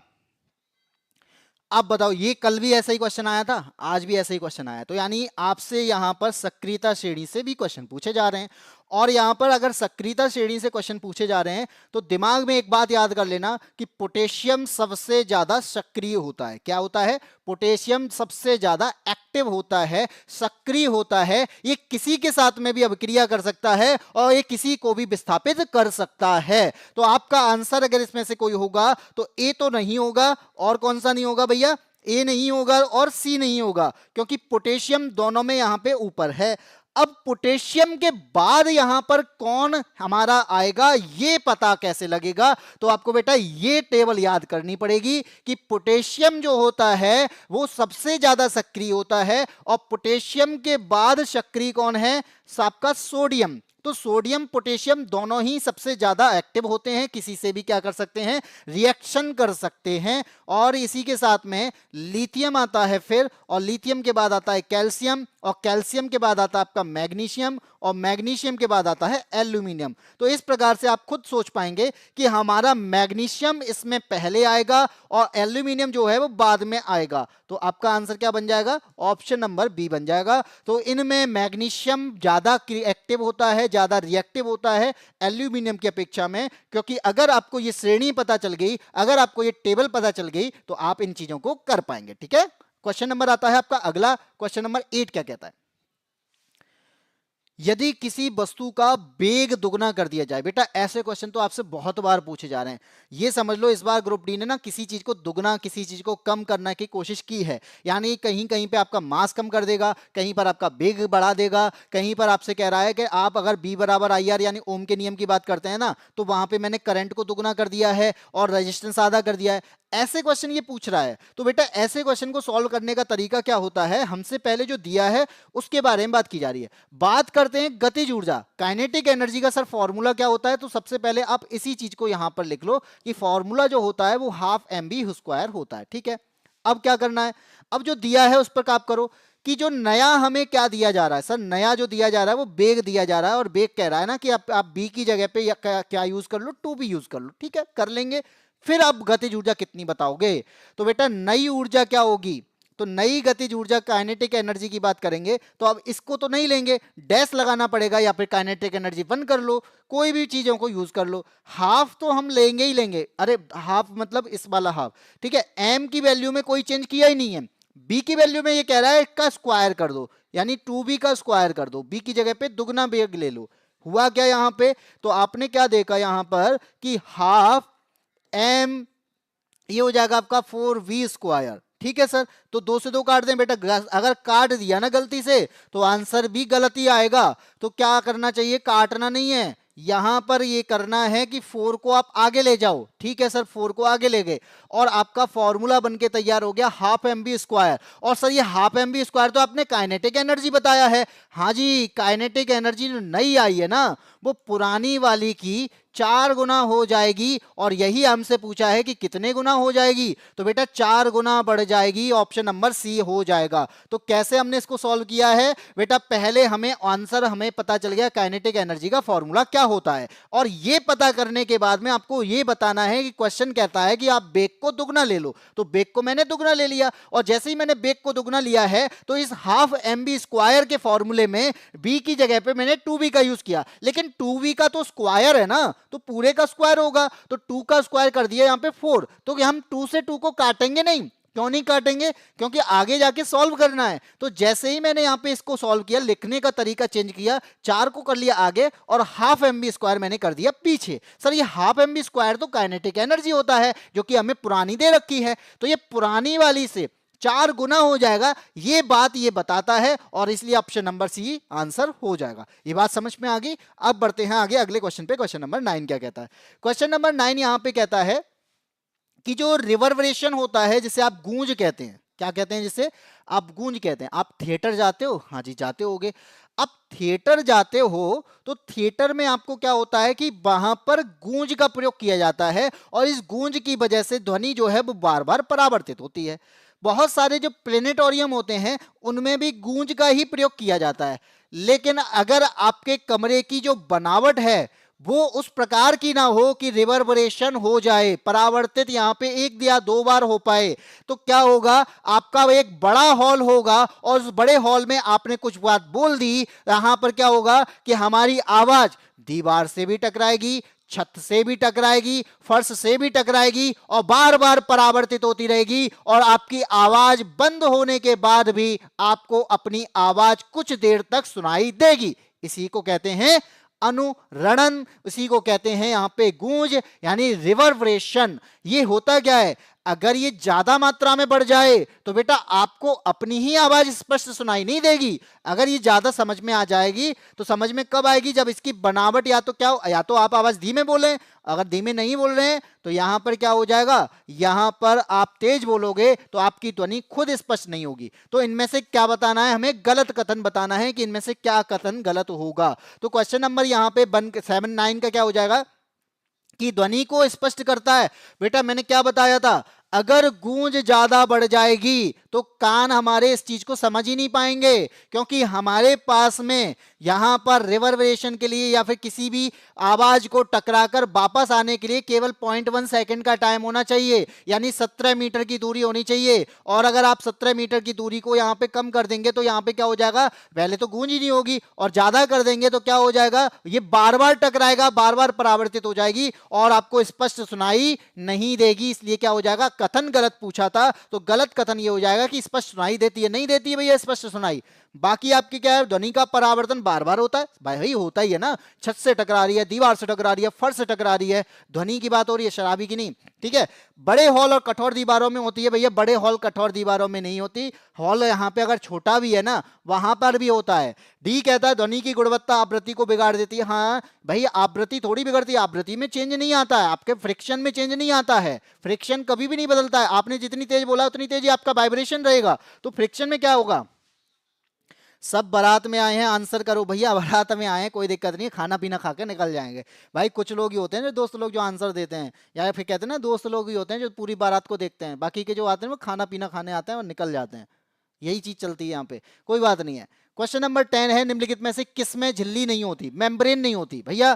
आप बताओ, ये कल भी ऐसा ही क्वेश्चन आया था, आज भी ऐसा ही क्वेश्चन आया, तो यानी आपसे यहां पर सक्रियता श्रेणी से भी क्वेश्चन पूछे जा रहे हैं। और यहां पर अगर सक्रियता श्रेणी से क्वेश्चन पूछे जा रहे हैं तो दिमाग में एक बात याद कर लेना कि पोटेशियम सबसे ज्यादा सक्रिय होता है। क्या होता है? पोटेशियम सबसे ज्यादा एक्टिव होता है, सक्रिय होता है, ये किसी के साथ में भी अभिक्रिया कर सकता है और ये किसी को भी विस्थापित कर सकता है। तो आपका आंसर अगर इसमें से कोई होगा तो ए तो नहीं होगा, और कौन सा नहीं होगा भैया? ए नहीं होगा और सी नहीं होगा, क्योंकि पोटेशियम दोनों में यहां पे ऊपर है। अब पोटेशियम के बाद यहां पर कौन हमारा आएगा ये पता कैसे लगेगा? तो आपको बेटा ये टेबल याद करनी पड़ेगी कि पोटेशियम जो होता है वो सबसे ज्यादा सक्रिय होता है, और पोटेशियम के बाद सक्रिय कौन है? आपका सोडियम। तो सोडियम पोटेशियम दोनों ही सबसे ज्यादा एक्टिव होते हैं, किसी से भी क्या कर सकते हैं? रिएक्शन कर सकते हैं। और इसी के साथ में लिथियम आता है फिर, और लिथियम के बाद आता है कैल्शियम, और कैल्शियम के बाद आता है आपका मैग्नीशियम, और मैग्नीशियम के बाद आता है एल्यूमिनियम। तो इस प्रकार से आप खुद सोच पाएंगे कि हमारा मैग्नीशियम इसमें पहले आएगा और एल्यूमिनियम जो है वो बाद में आएगा। तो आपका आंसर क्या बन जाएगा? ऑप्शन नंबर बी बन जाएगा। तो इनमें मैग्नीशियम ज्यादा एक्टिव होता है, ज्यादा रिएक्टिव होता है एल्यूमिनियम की अपेक्षा में, क्योंकि अगर आपको ये श्रेणी पता चल गई, अगर आपको ये टेबल पता चल गई, तो आप इन चीजों को कर पाएंगे। ठीक है, क्वेश्चन नंबर आता है आपका अगला, क्वेश्चन नंबर 8 क्या कहता है? यदि किसी वस्तु का वेग दुगना कर दिया जाए। बेटा ऐसे क्वेश्चन तो आपसे बहुत बार पूछे जा रहे हैं, ये समझ लो इस बार ग्रुप डी ने ना किसी चीज को दुगना किसी चीज को कम करने की कोशिश की है, यानी कहीं कहीं पे आपका मास कम कर देगा, कहीं पर आपका वेग बढ़ा देगा, कहीं पर आपसे कह रहा है कि आप अगर बी बराबर आई आर यानी ओम के नियम की बात करते हैं ना, तो वहां पे मैंने करंट को दुगना कर दिया है और रेजिस्टेंस आधा कर दिया है। ऐसे क्वेश्चन ये पूछ रहा है, तो बेटा ऐसे क्वेश्चन को सॉल्व करने का तरीका क्या होता है? हमसे पहले जो दिया है उसके बारे में बात की जा रही है। बात करते हैं गतिज ऊर्जा, काइनेटिक एनर्जी का सर फॉर्मूला क्या होता है? तो सबसे पहले आप इसी चीज को यहां पर लिख लो कि फॉर्मूला जो होता है वो हाफ एम बी स्क्वायर होता है। ठीक है, अब क्या करना है? अब जो दिया है उस पर काम करो कि जो नया हमें क्या दिया जा रहा है। सर नया जो दिया जा रहा है वो बेग दिया जा रहा है, और बेग कह रहा है ना कि आप बी की जगह पे क्या यूज कर लो? टू बी यूज कर लो। ठीक है, कर लेंगे। फिर आप गतिज ऊर्जा कितनी बताओगे? तो बेटा नई ऊर्जा क्या होगी? तो नई गतिज ऊर्जा काइनेटिक एनर्जी की बात करेंगे, तो अब इसको तो नहीं लेंगे, डैश लगाना पड़ेगा, या फिर काइनेटिक एनर्जी 1 कर लो, कोई भी चीजों को यूज कर लो। हाफ तो हम लेंगे ही लेंगे, अरे हाफ मतलब इस वाला हाफ। ठीक है, एम की वैल्यू में कोई चेंज किया ही नहीं है, बी की वैल्यू में ये कह रहा है इसका स्क्वायर कर दो, यानी 2b का स्क्वायर कर दो, बी की जगह पे दुगना बेग ले लो। हुआ क्या यहां पे? तो आपने क्या देखा यहां पर कि हाफ एम ये हो जाएगा आपका 4v स्क्वायर। ठीक है सर, तो 2 से 2 काट दें बेटा, अगर काट दिया ना गलती से तो आंसर भी गलत ही आएगा। तो क्या करना चाहिए? काटना नहीं है, यहां पर ये करना है कि 4 को आप आगे ले जाओ। ठीक है सर, 4 को आगे ले गए और आपका फॉर्मूला बनके तैयार हो गया हाफ एम बी स्क्वायर। और सर ये हाफ एम बी स्क्वायर तो आपने काइनेटिक एनर्जी बताया है। हाँ जी, काइनेटिक एनर्जी नई आई है ना, वो पुरानी वाली की 4 गुना हो जाएगी, और यही हमसे पूछा है कि कितने गुना हो जाएगी, तो बेटा 4 गुना बढ़ जाएगी, ऑप्शन नंबर सी हो जाएगा। तो कैसे हमने इसको सॉल्व किया है बेटा, पहले हमें आंसर हमें पता चल गया काइनेटिक एनर्जी का फॉर्मूला क्या होता है, और ये पता करने के बाद में आपको ये बताना है कि क्वेश्चन कहता है कि आप बेग को दुगना ले लो, तो बेग को मैंने दुगना ले लिया, और जैसे ही मैंने बेग को दुगना लिया है तो इस हाफ एम बी स्क्वायर के फॉर्मूले में बी की जगह पे मैंने 2b का यूज किया, लेकिन 2b का तो स्क्वायर है ना, तो पूरे का स्क्वायर होगा, तो 2 का स्क्वायर कर दिया यहां पे 4, तो हम 2 से 2 को काटेंगे नहीं, क्यों नहीं काटेंगे, क्योंकि आगे जाके सॉल्व करना है। तो जैसे ही मैंने यहां पे इसको सॉल्व किया, लिखने का तरीका चेंज किया, 4 को कर लिया आगे और हाफ एम बी स्क्वायर मैंने कर दिया पीछे। सर ये हाफ एम बी स्क्वायर तो काइनेटिक एनर्जी होता है जो कि हमें पुरानी दे रखी है, तो ये पुरानी वाली से 4 गुना हो जाएगा, ये बात ये बताता है, और इसलिए ऑप्शन नंबर सी आंसर हो जाएगा। ये बात समझ में आ गई। अब बढ़ते हैं आगे अगले क्वेश्चन पे। क्वेश्चन नंबर 9 क्या कहता है? क्वेश्चन नंबर 9 यहां पे कहता है कि जो रिवर्बरेशन होता है, जिसे आप गूंज कहते हैं, क्या कहते हैं, जिसे आप गूंज कहते हैं। आप थिएटर जाते हो? हाँ जी जाते होगे। अब थिएटर जाते हो तो थिएटर में आपको क्या होता है कि वहां पर गूंज का प्रयोग किया जाता है, और इस गूंज की वजह से ध्वनि जो है वो बार बार परावर्तित होती है। बहुत सारे जो प्लेनेटोरियम होते हैं उनमें भी गूंज का ही प्रयोग किया जाता है, लेकिन अगर आपके कमरे की जो बनावट है वो उस प्रकार की ना हो कि रिवर्बरेशन हो जाए, परावर्तित यहां पे एक या दो बार हो पाए, तो क्या होगा, आपका एक बड़ा हॉल होगा और उस बड़े हॉल में आपने कुछ बात बोल दी, यहां पर क्या होगा कि हमारी आवाज दीवार से भी टकराएगी, छत से भी टकराएगी, फर्श से भी टकराएगी, और बार बार परावर्तित होती रहेगी, और आपकी आवाज बंद होने के बाद भी आपको अपनी आवाज कुछ देर तक सुनाई देगी। इसी को कहते हैं अनुरणन, इसी को कहते हैं यहां पे गूंज, यानी रिवर्बरेशन। ये होता क्या है, अगर ये ज्यादा मात्रा में बढ़ जाए तो बेटा आपको अपनी ही आवाज स्पष्ट सुनाई नहीं देगी। अगर ये ज्यादा समझ में आ जाएगी तो समझ में कब आएगी, जब इसकी बनावट या तो क्या, या तो आप आवाज धीमे बोलें, अगर धीमे नहीं बोल रहे हैं तो यहां पर क्या हो जाएगा, यहां पर आप तेज बोलोगे तो आपकी ध्वनि खुद स्पष्ट नहीं होगी। तो इनमें से क्या बताना है, हमें गलत कथन बताना है कि इनमें से क्या कथन गलत होगा। तो क्वेश्चन नंबर यहां पे 7-9 का क्या हो जाएगा कि ध्वनि को स्पष्ट करता है। बेटा मैंने क्या बताया था, अगर गूंज ज्यादा बढ़ जाएगी तो कान हमारे इस चीज को समझ ही नहीं पाएंगे, क्योंकि हमारे पास में यहां पर रिवर्बरेशन के लिए या फिर किसी भी आवाज को टकराकर वापस आने के लिए केवल 0.1 सेकंड का टाइम होना चाहिए, यानी 17 मीटर की दूरी होनी चाहिए। और अगर आप 17 मीटर की दूरी को यहां पे कम कर देंगे तो यहां पे क्या हो जाएगा, पहले तो गूंज ही नहीं होगी, और ज्यादा कर देंगे तो क्या हो जाएगा, ये बार बार टकराएगा, बार बार परावर्तित हो जाएगी और आपको स्पष्ट सुनाई नहीं देगी। इसलिए क्या हो जाएगा, कथन गलत पूछा था, तो गलत कथन ये हो जाएगा कि स्पष्ट सुनाई देती है, नहीं देती है भैया स्पष्ट सुनाई। बाकी आपकी क्या है, ध्वनि का परावर्तन बार बार होता है, भाई होता ही है ना, छत से टकरा रही है, दीवार से टकरा रही है, फर्श से टकरा रही है, ध्वनि की बात हो रही है, शराबी की नहीं। ठीक है, बड़े हॉल और कठोर दीवारों में होती है भैया, बड़े हॉल कठोर दीवारों में नहीं होती। हॉल यहाँ पे अगर छोटा भी है ना, वहां पर भी होता है। डी कहता है ध्वनि की गुणवत्ता आवृत्ति को बिगाड़ देती है। हाँ भाई, आवृत्ति थोड़ी बिगड़ती है, आवृत्ति में चेंज नहीं आता है, आपके फ्रिक्शन में चेंज नहीं आता है, फ्रिक्शन कभी भी नहीं बदलता है। आपने जितनी तेज बोला उतनी तेज ही आपका वाइब्रेशन रहेगा, तो फ्रिक्शन में क्या होगा। सब बारात में आए हैं, आंसर करो भैया, बारात में आए हैं, कोई दिक्कत नहीं है, खाना पीना खा के निकल जाएंगे। भाई कुछ लोग ही होते हैं जो दोस्त लोग जो आंसर देते हैं, या फिर कहते हैं ना दोस्त लोग ही होते हैं जो पूरी बारात को देखते हैं, बाकी के जो आते हैं वो खाना पीना खाने आते हैं और निकल जाते हैं। यही चीज चलती है यहाँ पे, कोई बात नहीं है। क्वेश्चन नंबर 10 है, निम्नलिखित में से किसमें झिल्ली नहीं होती, मेम्ब्रेन नहीं होती। भैया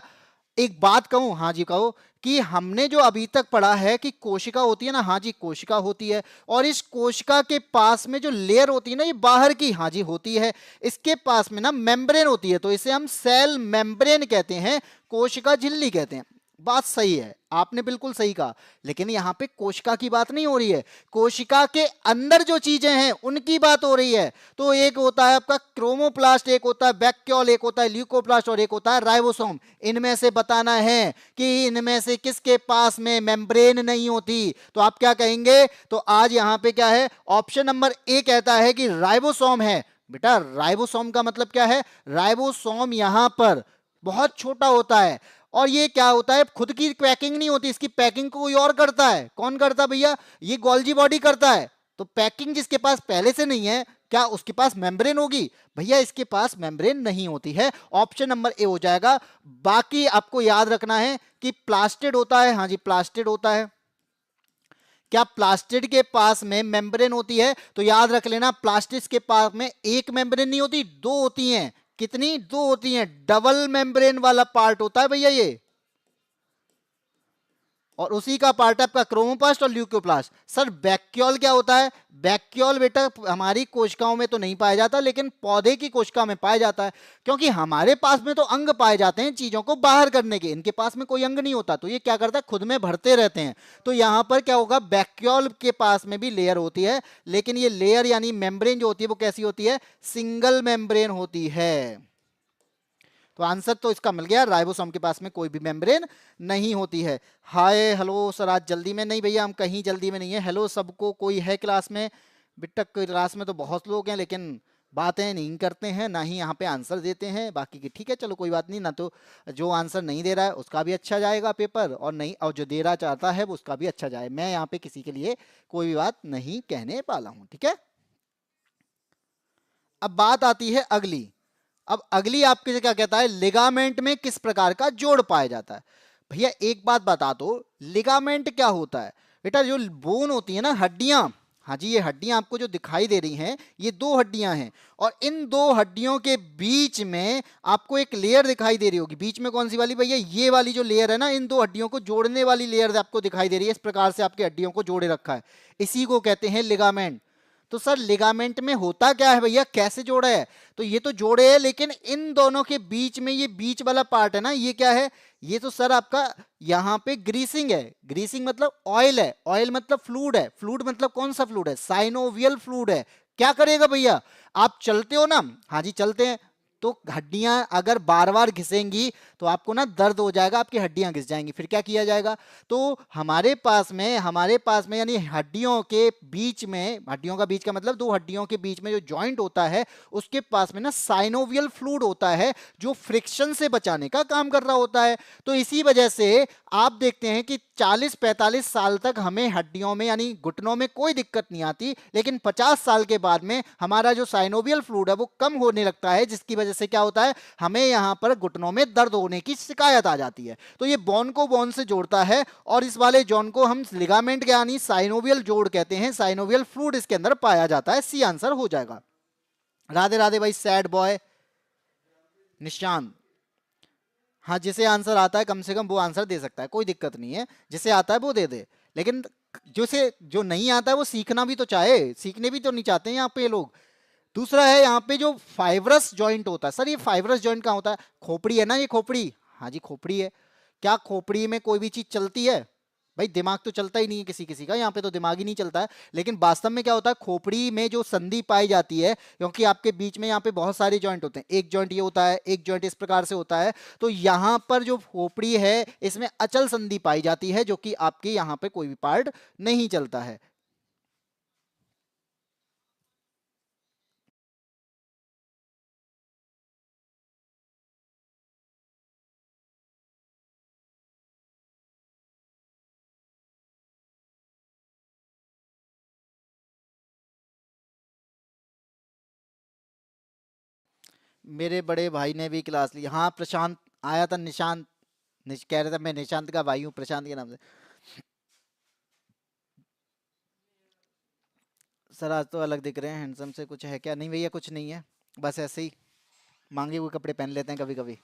एक बात कहूं, हाँ जी कहो, कि हमने जो अभी तक पढ़ा है कि कोशिका होती है ना, हाँ जी कोशिका होती है, और इस कोशिका के पास में जो लेयर होती है ना, ये बाहर की, हाँ जी होती है, इसके पास में ना मेम्ब्रेन होती है, तो इसे हम सेल मेम्ब्रेन कहते हैं, कोशिका झिल्ली कहते हैं। बात सही है, आपने बिल्कुल सही कहा, लेकिन यहां पे कोशिका की बात नहीं हो रही है, कोशिका के अंदर जो चीजें हैं उनकी बात हो रही है। तो एक होता है आपका क्रोमोप्लास्ट, एक होता है वैक्यूल, एक होता है ल्यूकोप्लास्ट और एक होता है राइबोसोम। इनमें से बताना है कि इनमें से किसके पास में मेम्ब्रेन नहीं होती। तो आप क्या कहेंगे, तो आज यहां पे क्या है, ऑप्शन नंबर ए कहता है कि राइबोसोम है। बेटा राइबोसोम का मतलब क्या है, राइबोसोम यहां पर बहुत छोटा होता है, और ये क्या होता है, खुद की पैकिंग नहीं होती, इसकी पैकिंग को कोई और करता है। कौन करता है भैया, ये गोल्जी बॉडी करता है। तो पैकिंग जिसके पास पहले से नहीं है क्या उसके पास मेम्ब्रेन होगी? भैया इसके पास मेम्ब्रेन नहीं होती है। ऑप्शन नंबर ए हो जाएगा। बाकी आपको याद रखना है कि प्लास्टिड होता है, हाँ जी प्लास्टिड होता है। क्या प्लास्टिड के पास में मेम्ब्रेन होती है? तो याद रख लेना, प्लास्टिड के पास में एक मेम्ब्रेन नहीं होती, दो होती हैं। कितनी? दो होती हैं। डबल मेम्ब्रेन वाला पार्ट होता है भैया ये, और उसी का पार्ट है आपका क्रोमोप्लास्ट और ल्यूकोप्लास्ट। सर वैक्यूल क्या होता है? वैक्यूल बेटा हमारी कोशिकाओं में तो नहीं पाया जाता, लेकिन पौधे की कोशिका में पाया जाता है, क्योंकि हमारे पास में तो अंग पाए जाते हैं चीजों को बाहर करने के, इनके पास में कोई अंग नहीं होता, तो ये क्या करता है? खुद में भरते रहते हैं। तो यहां पर क्या होगा? वैक्यूल के पास में भी लेयर होती है, लेकिन ये लेयर यानी मेम्ब्रेन जो होती है वो कैसी होती है? सिंगल मेम्ब्रेन होती है। तो आंसर तो इसका मिल गया, राइबोसोम के पास में कोई भी मेम्ब्रेन नहीं होती है। हाय हेलो सर आज जल्दी में? नहीं भैया हम कहीं जल्दी में नहीं है। हेलो सबको, कोई है क्लास में? बेटा क्लास में तो बहुत लोग हैं, लेकिन बातें नहीं करते हैं, ना ही यहाँ पे आंसर देते हैं बाकी की। ठीक है चलो कोई बात नहीं, ना तो जो आंसर नहीं दे रहा है उसका भी अच्छा जाएगा पेपर, और नहीं और जो दे रहा चाहता है वो उसका भी अच्छा जाए। मैं यहाँ पे किसी के लिए कोई भी बात नहीं कहने वाला हूँ, ठीक है। अब बात आती है अगली। अब अगली आपके से क्या कहता है? लिगामेंट में किस प्रकार का जोड़ पाया जाता है? भैया एक बात बता दो, लिगामेंट क्या होता है? बेटा जो बोन होती है ना, हड्डियां, हाँ जी ये हड्डियां आपको जो दिखाई दे रही हैं, ये दो हड्डियां हैं, और इन दो हड्डियों के बीच में आपको एक लेयर दिखाई दे रही होगी। बीच में कौन सी वाली? भैया ये वाली जो लेयर है ना, इन दो हड्डियों को जोड़ने वाली लेयर आपको दिखाई दे रही है। इस प्रकार से आपकी हड्डियों को जोड़े रखा है, इसी को कहते हैं लिगामेंट। तो सर लिगामेंट में होता क्या है भैया, कैसे जोड़ा है? तो ये तो जोड़े है, लेकिन इन दोनों के बीच में ये बीच वाला पार्ट है ना, ये क्या है? ये तो सर आपका यहाँ पे ग्रीसिंग है। ग्रीसिंग मतलब ऑयल है, ऑयल मतलब फ्लूइड है, फ्लूइड मतलब कौन सा फ्लूइड है? साइनोवियल फ्लूइड है। क्या करेगा भैया? आप चलते हो ना, हाँ जी चलते हैं, तो हड्डियां अगर बार बार घिसेंगी तो आपको ना दर्द हो जाएगा, आपकी हड्डियां घिस जाएंगी। फिर क्या किया जाएगा? तो हमारे पास में यानी हड्डियों के बीच में, हड्डियों का बीच का मतलब दो हड्डियों के बीच में जो जॉइंट होता है, उसके पास में ना साइनोवियल फ्लूइड होता है, जो फ्रिक्शन से बचाने का काम कर रहा होता है। तो इसी वजह से आप देखते हैं कि 40-45 साल तक हमें हड्डियों में यानी घुटनों में कोई दिक्कत नहीं आती, लेकिन 50 साल के बाद में हमारा जो साइनोवियल फ्लूइड है वो कम होने लगता है, जिसकी वजह से क्या होता है? हमें यहां पर घुटनों में दर्द होने की शिकायत आ जाती है। तो ये बोन को बोन से जोड़ता है, और इस वाले जॉन को हम लिगामेंट यानी साइनोवियल जोड़ कहते हैं। साइनोवियल फ्लूइड इसके अंदर पाया जाता है। सी आंसर हो जाएगा। राधे राधे भाई सैड बॉय निशांत। हाँ जिसे आंसर आता है कम से कम वो आंसर दे सकता है, कोई दिक्कत नहीं है, जिसे आता है वो दे दे, लेकिन जो नहीं आता है वो सीखना भी तो चाहे, सीखने भी तो नहीं चाहते हैं यहाँ पे लोग। दूसरा है यहाँ पे जो फाइब्रस जॉइंट होता है। सर ये फाइब्रस जॉइंट कहाँ होता है? खोपड़ी है ना, ये खोपड़ी, हाँ जी खोपड़ी है। क्या खोपड़ी में कोई भी चीज चलती है? भाई दिमाग तो चलता ही नहीं है किसी किसी का, यहाँ पे तो दिमाग ही नहीं चलता है। लेकिन वास्तव में क्या होता है? खोपड़ी में जो संधि पाई जाती है, क्योंकि आपके बीच में यहाँ पे बहुत सारे जॉइंट होते हैं, एक जॉइंट ये होता है, एक जॉइंट इस प्रकार से होता है, तो यहाँ पर जो खोपड़ी है इसमें अचल संधि पाई जाती है, जो कि आपके यहाँ पे कोई भी पार्ट नहीं चलता है। मेरे बड़े भाई ने भी क्लास ली, हाँ प्रशांत आया था, निशांत कह रहा था मैं निशांत का भाई हूँ, प्रशांत के नाम से। सर आज तो अलग दिख रहे हैं, हैंडसम से कुछ है क्या? नहीं भैया कुछ नहीं है, बस ऐसे ही मांगे हुए कपड़े पहन लेते हैं कभी कभी।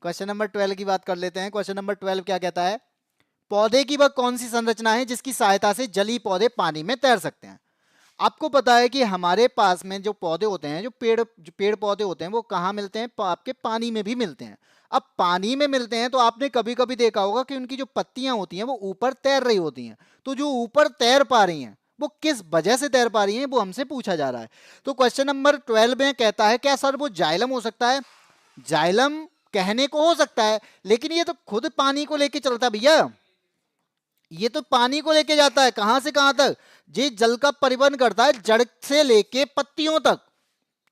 क्वेश्चन नंबर 12 की बात कर लेते हैं। क्वेश्चन नंबर 12 क्या कहता है? पौधे की वह कौन सी संरचना है जिसकी सहायता से जलीय पौधे पानी में तैर सकते हैं? आपको पता है कि हमारे पास में जो पौधे होते हैं, जो पेड़ पौधे होते हैं, वो कहाँ मिलते हैं? आपके पानी में भी मिलते हैं। अब पानी में मिलते हैं तो आपने कभी कभी देखा होगा कि उनकी जो पत्तियां होती हैं वो ऊपर तैर रही होती हैं। तो जो ऊपर तैर पा रही हैं वो किस वजह से तैर पा रही हैं, वो हमसे पूछा जा रहा है। तो क्वेश्चन नंबर 12 में कहता है क्या सर वो जाइलम हो सकता है? जाइलम कहने को हो सकता है, लेकिन ये तो खुद पानी को लेके चलता है भैया, ये तो पानी को लेके जाता है, कहां से कहां तक? ये जल का परिवहन करता है, जड़ से लेके पत्तियों तक।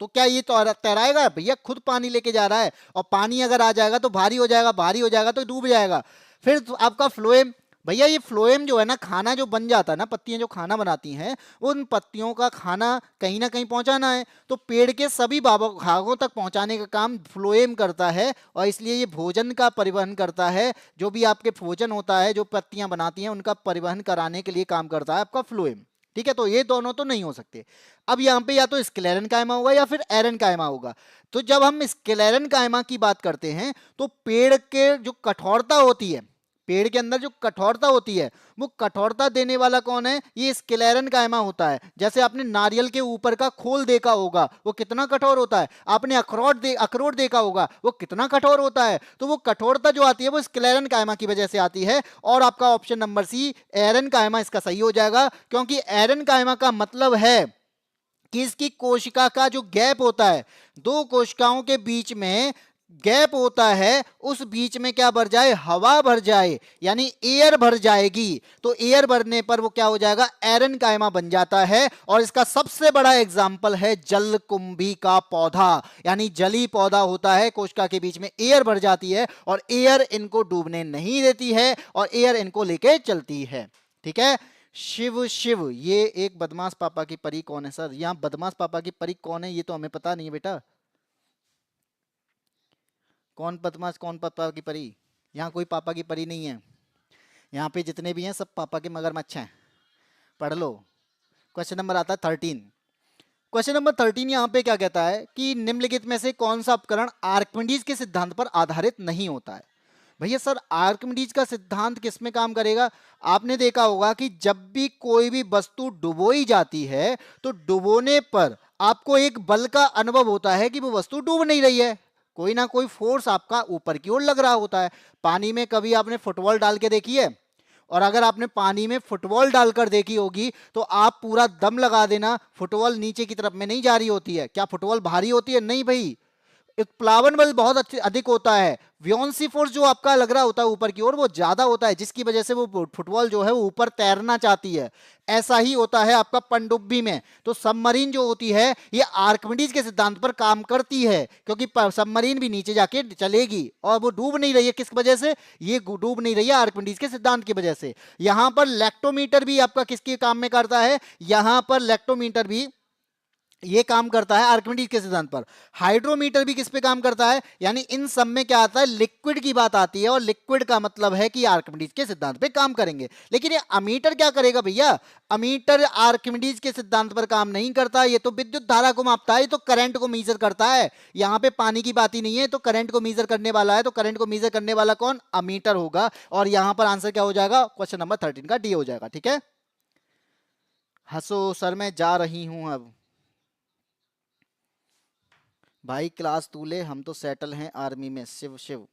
तो क्या ये तो तैराएगा? भैया खुद पानी लेके जा रहा है, और पानी अगर आ जाएगा तो भारी हो जाएगा, भारी हो जाएगा तो डूब जाएगा। फिर तो आपका फ्लोएम, भैया ये फ्लोएम जो है ना, खाना जो बन जाता है ना, पत्तियां जो खाना बनाती हैं, उन पत्तियों का खाना कहीं ना कहीं पहुंचाना है, तो पेड़ के सभी भागों तक पहुंचाने का काम फ्लोएम करता है, और इसलिए ये भोजन का परिवहन करता है। जो भी आपके भोजन होता है, जो पत्तियां बनाती हैं, उनका परिवहन कराने के लिए काम करता है आपका फ्लोएम। ठीक है, तो ये दोनों तो नहीं हो सकते। अब यहाँ पे या तो स्क्लेरन कायमा होगा या फिर एरन कायमा होगा। तो जब हम स्क्लेरन कायमा की बात करते हैं, तो पेड़ के जो कठोरता होती है, पेड़ के अंदर जो कठोरता होती है, वो कठोरता देने वाला कौन है? ये स्क्लेरन कायमा होता है। जैसे आपने नारियल के ऊपर का खोल देखा होगा, वो कितना कठोर होता है। आपने अखरोट देखा होगा, वो कितना कठोर होता है। तो वो कठोरता जो आती है वो स्क्लेरन कायमा की वजह से आती है। और आपका ऑप्शन नंबर सी एरन कायमा इसका सही हो जाएगा, क्योंकि एरन कायमा का मतलब है कि इसकी कोशिका का जो गैप होता है, दो कोशिकाओं के बीच में गैप होता है, उस बीच में क्या भर जाए? हवा भर जाए, यानी एयर भर जाएगी। तो एयर भरने पर वो क्या हो जाएगा? एरन कायमा बन जाता है। और इसका सबसे बड़ा एग्जाम्पल है जलकुंभी का पौधा, यानी जली पौधा होता है, कोशिका के बीच में एयर भर जाती है और एयर इनको डूबने नहीं देती है और एयर इनको लेके चलती है। ठीक है। शिव शिव, ये एक बदमाश पापा की परी कौन है सर? यहाँ बदमाश पापा की परी कौन है ये तो हमें पता नहीं है बेटा। कौन बदमाश, कौन पापा की परी? यहाँ कोई पापा की परी नहीं है। यहाँ पे जितने भी हैं सब पापा के मगरमच्छ हैं। पढ़ लो। क्वेश्चन नंबर आता है 13। क्वेश्चन नंबर 13 यहाँ पे क्या कहता है कि निम्नलिखित में से कौन सा उपकरण आर्किमिडीज के सिद्धांत पर आधारित नहीं होता है? भैया सर, आर्किमिडीज का सिद्धांत किस में काम करेगा? आपने देखा होगा कि जब भी कोई भी वस्तु डुबोई जाती है, तो डुबोने पर आपको एक बल का अनुभव होता है कि वो वस्तु डूब नहीं रही है, कोई ना कोई फोर्स आपका ऊपर की ओर लग रहा होता है। पानी में कभी आपने फुटबॉल डाल के देखी है? और अगर आपने पानी में फुटबॉल डालकर देखी होगी, तो आप पूरा दम लगा देना, फुटबॉल नीचे की तरफ में नहीं जा रही होती है। क्या फुटबॉल भारी होती है? नहीं भाई, प्लावन बल बहुत अधिक होता है। व्योंसी फोर्स जो आपका लग रहा होता है ऊपर की ओर, वो ज्यादा होता है, जिसकी वजह से वो फुटबॉल जो है वो ऊपर तैरना चाहती है। ऐसा ही होता है आपका पनडुब्बी में। तो सबमरीन जो होती है ये आर्किमिडीज के सिद्धांत पर काम करती है, क्योंकि सबमरीन भी नीचे जाके चलेगी और वो डूब नहीं रही है। किस वजह से ये डूब नहीं रही है? आर्किमिडीज के सिद्धांत की वजह से। यहां पर लैक्टोमीटर भी आपका किसके काम में करता है? यहां पर लैक्टोमीटर भी ये काम करता है आर्किमिडीज के सिद्धांत पर। हाइड्रोमीटर भी किस पे काम करता है? यानी इन सब में क्या आता है? लिक्विड की बात आती है, और लिक्विड का मतलब है कि आर्किमिडीज के सिद्धांत पे काम करेंगे। लेकिन ये अमीटर क्या करेगा भैया? अमीटर आर्किमिडीज के सिद्धांत पर काम नहीं करता। ये तो विद्युत धारा को मापता है, ये तो करंट को मेजर करता है। यहाँ पे पानी की बात ही नहीं है, तो करंट को मेजर करने वाला है। तो करंट को मेजर करने वाला कौन? अमीटर होगा। और यहां पर आंसर क्या हो जाएगा? क्वेश्चन नंबर 13 का डी हो जाएगा। ठीक है। हंसो सर, मैं जा रही हूं अब। भाई क्लास तू ले, हम तो सेटल हैं आर्मी में। शिव शिव,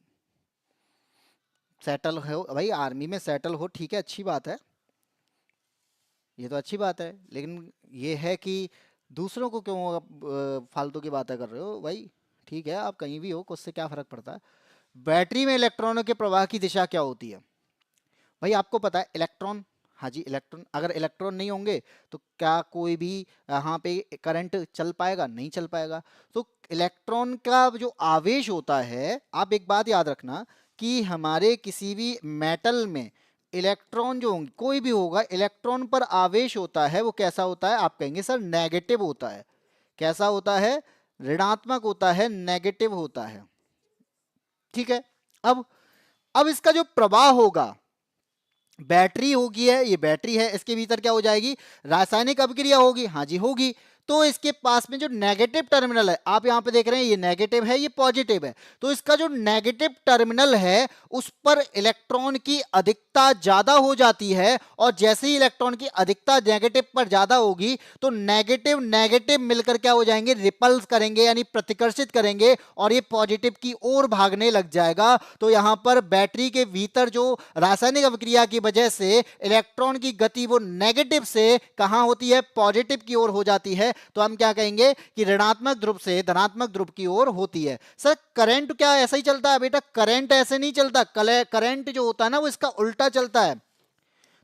सेटल हो भाई, आर्मी में सेटल हो, ठीक है, अच्छी बात है, ये तो अच्छी बात है। लेकिन ये है कि दूसरों को क्यों आप फालतू की बातें कर रहे हो भाई? ठीक है, आप कहीं भी हो, उससे क्या फर्क पड़ता है? बैटरी में इलेक्ट्रॉनों के प्रवाह की दिशा क्या होती है? भाई आपको पता है इलेक्ट्रॉन, हाँ जी इलेक्ट्रॉन, अगर इलेक्ट्रॉन नहीं होंगे तो क्या कोई भी यहाँ पे करंट चल पाएगा? नहीं चल पाएगा। तो इलेक्ट्रॉन का जो आवेश होता है, आप एक बात याद रखना कि हमारे किसी भी मेटल में इलेक्ट्रॉन जो होंगे, कोई भी होगा, इलेक्ट्रॉन पर आवेश होता है, वो कैसा होता है? आप कहेंगे सर नेगेटिव होता है। कैसा होता है? ऋणात्मक होता है, नेगेटिव होता है। ठीक है। अब इसका जो प्रवाह होगा, बैटरी होगी, है ये बैटरी है, इसके भीतर क्या हो जाएगी? रासायनिक अभिक्रिया होगी। हाँ जी होगी। तो इसके पास में जो नेगेटिव टर्मिनल है, आप यहां पे देख रहे हैं ये नेगेटिव है, ये पॉजिटिव है। तो इसका जो नेगेटिव टर्मिनल है उस पर इलेक्ट्रॉन की अधिकता ज्यादा हो जाती है, और जैसे ही इलेक्ट्रॉन की अधिकता नेगेटिव पर ज्यादा होगी तो नेगेटिव नेगेटिव मिलकर क्या हो जाएंगे? रिपल्स करेंगे, यानी प्रतिकर्षित करेंगे, और ये पॉजिटिव की ओर भागने लग जाएगा। तो यहां पर बैटरी के भीतर जो रासायनिक अभिक्रिया की वजह से इलेक्ट्रॉन की गति वो नेगेटिव से कहां होती है? पॉजिटिव की ओर हो जाती है। तो हम क्या कहेंगे कि ऋणात्मक ध्रुव से धनात्मक ध्रुव की ओर होती है। सर करंट क्या ऐसा ही चलता है? बेटा करंट ऐसे नहीं चलता, करंट जो होता है ना वो इसका उल्टा चलता है।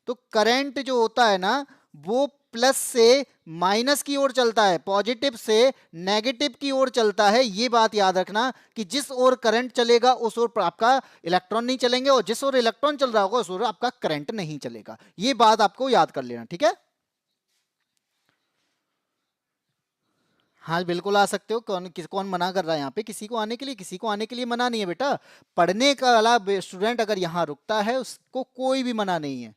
तो करंट जो होता है ना वो प्लस से माइनस की ओर चलता है, पॉजिटिव से नेगेटिव की ओर चलता है। ये बात याद रखना कि जिस ओर करंट चलेगा उस ओर पर आपका इलेक्ट्रॉन नहीं चलेंगे, और जिस ओर इलेक्ट्रॉन चल रहा होगा उस ओर आपका करंट नहीं चलेगा। ये बात आपको याद कर लेना, ठीक है। हाँ बिल्कुल आ सकते हो, कौन मना कर रहा है यहाँ पे? किसी को आने के लिए, किसी को आने के लिए मना नहीं है बेटा। पढ़ने का वाला स्टूडेंट अगर यहाँ रुकता है उसको कोई भी मना नहीं है,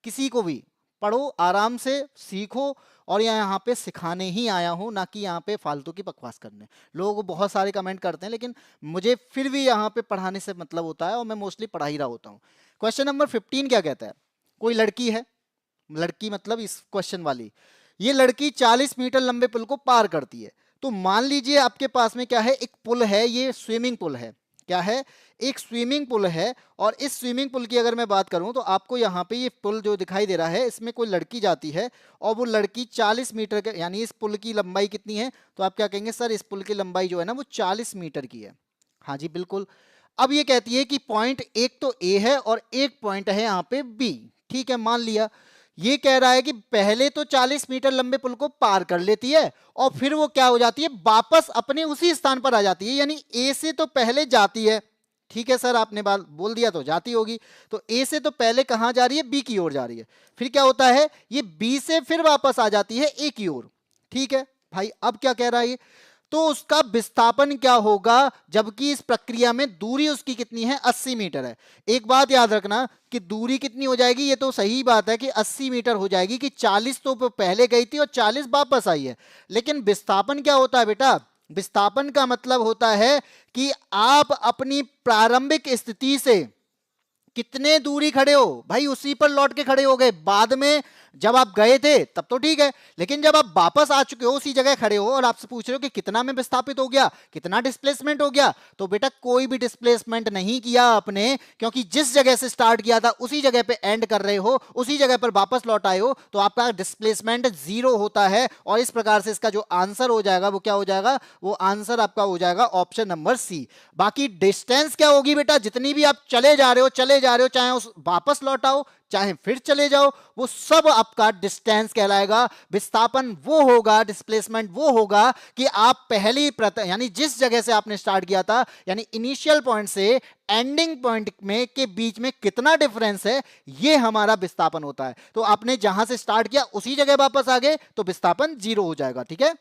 किसी को भी। पढ़ो आराम से, सीखो, और यहाँ पे सिखाने ही आया हूँ, ना कि यहाँ पे फालतू की बकवास करने। लोग बहुत सारे कमेंट करते हैं, लेकिन मुझे फिर भी यहाँ पे पढ़ाने से मतलब होता है, और मैं मोस्टली पढ़ा ही रहा होता हूँ। क्वेश्चन नंबर 15 क्या कहता है? कोई लड़की है, लड़की मतलब इस क्वेश्चन वाली, ये लड़की 40 मीटर लंबे पुल को पार करती है। तो मान लीजिए आपके पास में क्या है, एक पुल है, ये स्विमिंग पूल है। क्या है? एक स्विमिंग पूल है। और इस स्विमिंग पूल की अगर मैं बात करूं तो आपको यहाँ पे ये पुल जो दिखाई दे रहा है, इसमें कोई लड़की जाती है, और वो लड़की 40 मीटर के, यानी इस पुल की लंबाई कितनी है? तो आप क्या कहेंगे, सर इस पुल की लंबाई जो है ना वो 40 मीटर की है। हाँ जी बिल्कुल। अब ये कहती है कि पॉइंट एक तो ए है और एक पॉइंट है यहाँ पे बी। ठीक है, मान लिया। ये कह रहा है कि पहले तो 40 मीटर लंबे पुल को पार कर लेती है, और फिर वो क्या हो जाती है, वापस अपने उसी स्थान पर आ जाती है, यानी ए से तो पहले जाती है। ठीक है सर, आपने बात बोल दिया तो जाती होगी। तो ए से तो पहले कहां जा रही है? बी की ओर जा रही है। फिर क्या होता है, ये बी से फिर वापस आ जाती है ए की ओर। ठीक है भाई, अब क्या कह रहा है ये? तो उसका विस्थापन क्या होगा, जबकि इस प्रक्रिया में दूरी उसकी कितनी है? 80 मीटर है। एक बात याद रखना कि दूरी कितनी हो जाएगी, ये तो सही बात है कि 80 मीटर हो जाएगी, कि 40 तो पहले गई थी और 40 वापस आई है। लेकिन विस्थापन क्या होता है बेटा? विस्थापन का मतलब होता है कि आप अपनी प्रारंभिक स्थिति से कितने दूरी खड़े हो भाई, उसी पर लौट के खड़े हो गए। बाद में जब आप गए थे तब तो ठीक है, लेकिन जब आप वापस आ चुके हो उसी जगह खड़े हो और आपसे पूछ रहे हो कि कितना में विस्थापित हो गया, कितना डिस्प्लेसमेंट हो गया, तो बेटा कोई भी डिस्प्लेसमेंट नहीं किया आपने, क्योंकि जिस जगह से स्टार्ट किया था उसी जगह पे एंड कर रहे हो, उसी जगह पर वापस लौट आए हो, तो आपका डिस्प्लेसमेंट 0 होता है। और इस प्रकार से इसका जो आंसर हो जाएगा वो क्या हो जाएगा? वो आंसर आपका हो जाएगा ऑप्शन नंबर सी। बाकी डिस्टेंस क्या होगी बेटा? जितनी भी आप चले जा रहे हो, चले जा रहे हो, चाहे उस वापस लौट आओ चाहे फिर चले जाओ, वो सब आपका डिस्टेंस कहलाएगा। विस्थापन वो होगा, डिस्प्लेसमेंट वो होगा कि आप पहली यानी जिस जगह से आपने स्टार्ट किया था, यानी इनिशियल पॉइंट से एंडिंग पॉइंट में के बीच में कितना डिफरेंस है, ये हमारा विस्थापन होता है। तो आपने जहां से स्टार्ट किया उसी जगह वापस आ गए तो विस्थापन 0 हो जाएगा। ठीक है,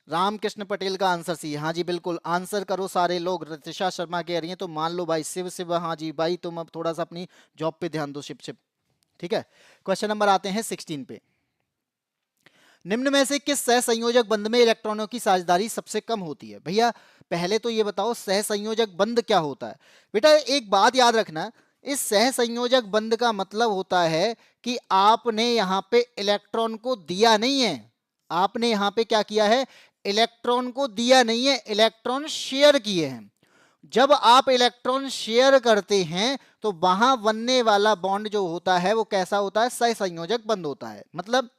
रामकृष्ण पटेल का आंसर सी। हाँ जी बिल्कुल, आंसर करो सारे लोग। रतिशा शर्मा कह रही हैं तो मान लो भाई। शिव शिव, हाँ जी भाई, तुम अब थोड़ा सा अपनी जॉब पे ध्यान दो, शिव शिव। ठीक है, क्वेश्चन नंबर आते हैं 16 पे। निम्न में से किस सहसंयोजक बंध में इलेक्ट्रॉनों की साझेदारी सबसे कम होती है? भैया पहले तो ये बताओ सहसंयोजक बंध क्या होता है। बेटा एक बात याद रखना, इस सहसंयोजक बंध का मतलब होता है कि आपने यहां पे इलेक्ट्रॉन को दिया नहीं है। आपने यहां पे क्या किया है? इलेक्ट्रॉन को दिया नहीं है, इलेक्ट्रॉन शेयर किए हैं। जब आप इलेक्ट्रॉन शेयर करते हैं तो वहां बनने वाला बॉन्ड जो होता है वो कैसा होता है? सहसंयोजक बंध होता है। मतलब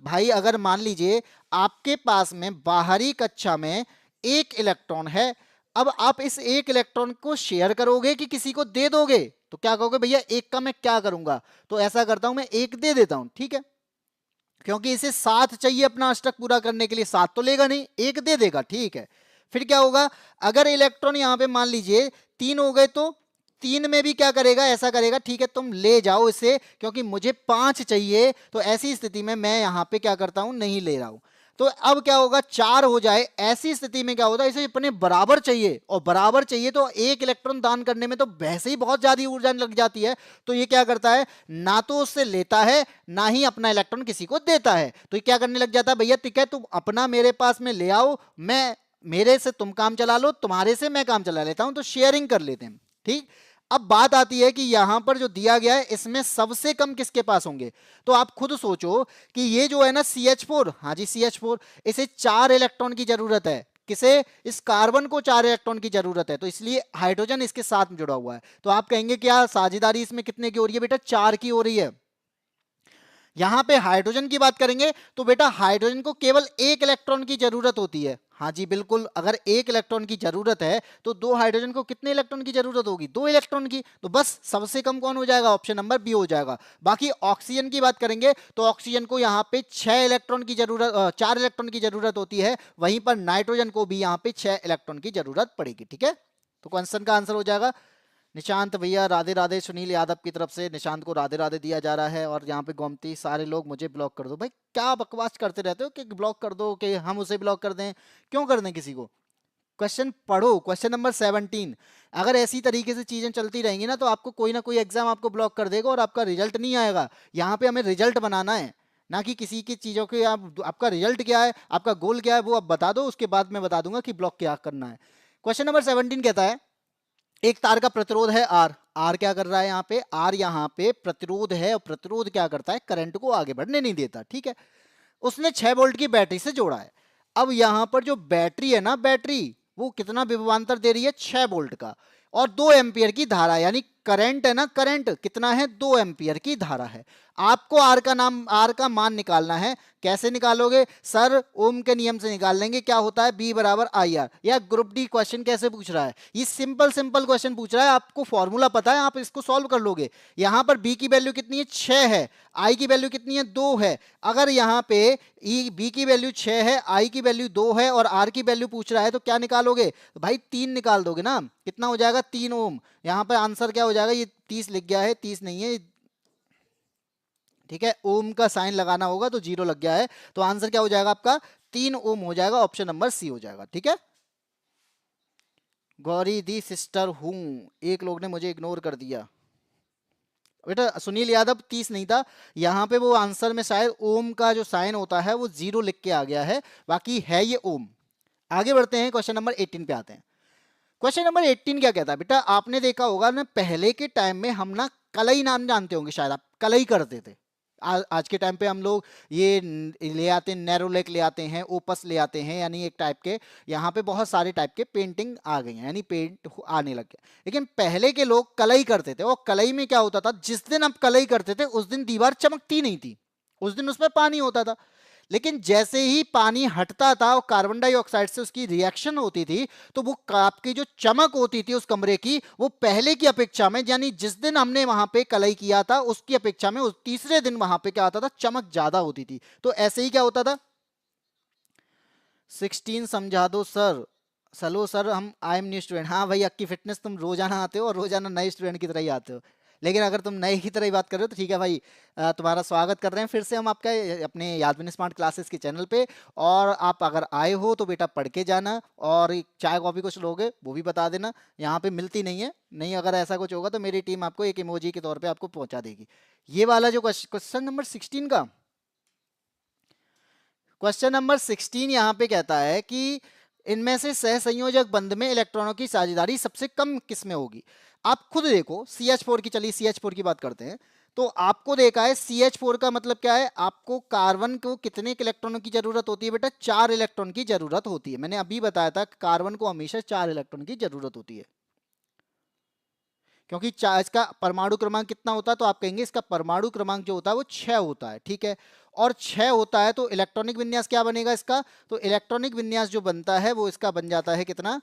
भाई अगर मान लीजिए आपके पास में बाहरी कक्षा में एक इलेक्ट्रॉन है, अब आप इस एक इलेक्ट्रॉन को शेयर करोगे कि किसी को दे दोगे? तो क्या कहोगे, भैया एक का मैं क्या करूंगा, तो ऐसा करता हूं मैं एक दे देता हूं। ठीक है, क्योंकि इसे 7 चाहिए अपना अष्टक पूरा करने के लिए, 7 तो लेगा नहीं, एक दे देगा। ठीक है, फिर क्या होगा, अगर इलेक्ट्रॉन यहां पे मान लीजिए 3 हो गए तो 3 में भी क्या करेगा? ऐसा करेगा, ठीक है तुम ले जाओ इसे, क्योंकि मुझे 5 चाहिए। तो ऐसी स्थिति में मैं यहां पे क्या करता हूं? नहीं ले रहा हूं। तो अब क्या होगा? 4 हो जाए। ऐसी स्थिति में क्या होता है, इसे अपने बराबर चाहिए, और बराबर चाहिए तो एक इलेक्ट्रॉन दान करने में तो वैसे ही बहुत ज्यादा ऊर्जा लग जाती है। तो ये क्या करता है, ना तो उससे लेता है ना ही अपना इलेक्ट्रॉन किसी को देता है। तो ये क्या करने लग जाता है, भैया ठीक है तुम अपना मेरे पास में ले आओ, मैं मेरे से तुम काम चला लो, तुम्हारे से मैं काम चला लेता हूं, तो शेयरिंग कर लेते हैं। ठीक, अब बात आती है कि यहां पर जो दिया गया है इसमें सबसे कम किसके पास होंगे? तो आप खुद सोचो कि ये जो है ना CH4, हाँ जी CH4, इसे 4 इलेक्ट्रॉन की जरूरत है। किसे? इस कार्बन को 4 इलेक्ट्रॉन की जरूरत है, तो इसलिए हाइड्रोजन इसके साथ जुड़ा हुआ है। तो आप कहेंगे क्या साझेदारी इसमें कितने की हो रही है? बेटा 4 की हो रही है। यहाँ पे हाइड्रोजन की बात करेंगे तो बेटा हाइड्रोजन को केवल एक इलेक्ट्रॉन की जरूरत होती है। हाँ जी बिल्कुल, अगर एक इलेक्ट्रॉन की जरूरत है तो दो हाइड्रोजन को कितने इलेक्ट्रॉन की जरूरत होगी? दो इलेक्ट्रॉन की। तो बस सबसे कम कौन हो जाएगा? ऑप्शन नंबर बी हो जाएगा। बाकी ऑक्सीजन की बात करेंगे तो ऑक्सीजन को यहाँ पे 6 इलेक्ट्रॉन की जरूरत 4 इलेक्ट्रॉन की जरूरत होती है, वहीं पर नाइट्रोजन को भी यहाँ पे 6 इलेक्ट्रॉन की जरूरत पड़ेगी। ठीक है, तो क्वेश्चन का आंसर हो जाएगा निशांत भैया राधे राधे। सुनील यादव की तरफ से निशांत को राधे राधे दिया जा रहा है। और यहाँ पे गोमती सारे लोग मुझे ब्लॉक कर दो। भाई क्या बकवास करते रहते हो कि ब्लॉक कर दो, कि हम उसे ब्लॉक कर दें? क्यों कर दें किसी को? क्वेश्चन पढ़ो, क्वेश्चन नंबर 17। अगर ऐसी तरीके से चीजें चलती रहेंगी ना तो आपको कोई ना कोई एग्जाम आपको ब्लॉक कर देगा और आपका रिजल्ट नहीं आएगा। यहाँ पे हमें रिजल्ट बनाना है, ना कि किसी की चीजों के। आपका रिजल्ट क्या है, आपका गोल क्या है, वो आप बता दो, उसके बाद मैं बता दूंगा कि ब्लॉक क्या करना है। क्वेश्चन नंबर 17 कहता है एक तार का प्रतिरोध है आर। आर क्या कर रहा है यहाँ पे? आर यहाँ पे प्रतिरोध है, और प्रतिरोध क्या करता है? करंट को आगे बढ़ने नहीं देता। ठीक है, उसने 6 वोल्ट की बैटरी से जोड़ा है। अब यहाँ पर जो बैटरी है ना, बैटरी वो कितना विभवांतर दे रही है? 6 वोल्ट का, और 2 एम्पियर की धारा, यानी करंट है ना, करंट कितना है? 2 एम्पियर की धारा है। आपको आर का मान निकालना है। कैसे निकालोगे सर? ओम के नियम से निकाल लेंगे। क्या होता है? बी बराबर आई आर। या ग्रुप डी क्वेश्चन कैसे पूछ रहा है? ये सिंपल सिंपल क्वेश्चन पूछ रहा है, आपको फॉर्मूला पता है, आप इसको सॉल्व कर लोगे। यहां पर बी की वैल्यू कितनी है? 6 है। आई की वैल्यू कितनी है? 2 है। अगर यहाँ पे बी की वैल्यू 6 है, आई की वैल्यू 2 है, और आर की वैल्यू पूछ रहा है, तो क्या निकालोगे? तो भाई 3 निकाल दोगे ना। कितना हो जाएगा? 3 ओम। यहाँ पर आंसर क्या हो जाएगा? ये 30 लिख गया है, 30 नहीं है। ठीक है, ओम का साइन लगाना होगा तो 0 लग गया है, तो आंसर क्या हो जाएगा आपका? 3 ओम हो जाएगा। ऑप्शन नंबर सी हो जाएगा। ठीक है, गौरी दी सिस्टर हूं। एक लोग ने मुझे इग्नोर कर दिया। बेटा सुनील यादव 30 नहीं था, यहाँ पे वो आंसर में शायद ओम का जो साइन होता है वो 0 लिख के आ गया है, बाकी है ये ओम। आगे बढ़ते हैं, क्वेश्चन नंबर 18 पे आते हैं। क्वेश्चन नंबर 18 क्या कहता है? बेटा आपने देखा होगा ना, पहले के टाइम में हम ना कलई नाम जानते होंगे, शायद आप कलई करते थे। आज के टाइम पे हम लोग ये ले आते हैं, नैरोलेक ले आते हैं, ओपस ले आते हैं, यानी एक टाइप के यहाँ पे बहुत सारे टाइप के पेंटिंग आ गई हैं, यानी पेंट आने लग गया। लेकिन पहले के लोग कलई करते थे, और कलई में क्या होता था? जिस दिन आप कलई करते थे उस दिन दीवार चमकती नहीं थी, उस दिन उसमें पानी होता था। लेकिन जैसे ही पानी हटता था और कार्बन डाइऑक्साइड से उसकी रिएक्शन होती थी, तो वो आपकी जो चमक होती थी उस कमरे की, वो पहले की अपेक्षा में, यानी जिस दिन हमने वहां पे कलई किया था उसकी अपेक्षा में उस तीसरे दिन वहां पे क्या होता था? चमक ज्यादा होती थी। तो ऐसे ही क्या होता था? 16 समझा दो सर। चलो सर, हम आई एम न्यू स्टूडेंट। हाँ भाई, आपकी फिटनेस, तुम रोजाना आते हो और रोजाना नए स्टूडेंट की तरह ही आते हो। लेकिन अगर तुम नए की तरह ही बात कर रहे हो तो ठीक है भाई, तुम्हारा स्वागत कर रहे हैं फिर से हम आपका अपने यादविन स्मार्ट क्लासेस के चैनल पे। और आप अगर आए हो तो बेटा पढ़ के जाना, और चाय कॉफी कुछ लोगे वो भी बता देना, यहाँ पे मिलती नहीं है। नहीं, अगर ऐसा कुछ होगा तो मेरी टीम आपको एक इमोजी के तौर पर आपको पहुंचा देगी। ये वाला जो क्वेश्चन नंबर 16 का, क्वेश्चन नंबर 16 यहाँ पे कहता है कि इनमें से सहसंयोजक बंध में इलेक्ट्रॉनों की साझेदारी सबसे कम किस में होगी? आप खुद देखो, CH4 की, चलिए CH4 की बात करते हैं। तो आपको देखा है CH4 का मतलब क्या है? आपको कार्बन को कितने इलेक्ट्रॉनों की जरूरत होती है बेटा? 4 इलेक्ट्रॉन की जरूरत होती है। मैंने अभी बताया था कार्बन को हमेशा 4 इलेक्ट्रॉन की जरूरत होती है, क्योंकि इसका परमाणु क्रमांक कितना होता है? तो आप कहेंगे इसका परमाणु क्रमांक जो होता है वो 6 होता है। ठीक है, और 6 होता है तो इलेक्ट्रॉनिक विन्यास क्या बनेगा इसका? तो इलेक्ट्रॉनिक विन्यास जो बनता है वो इसका बन जाता है कितना?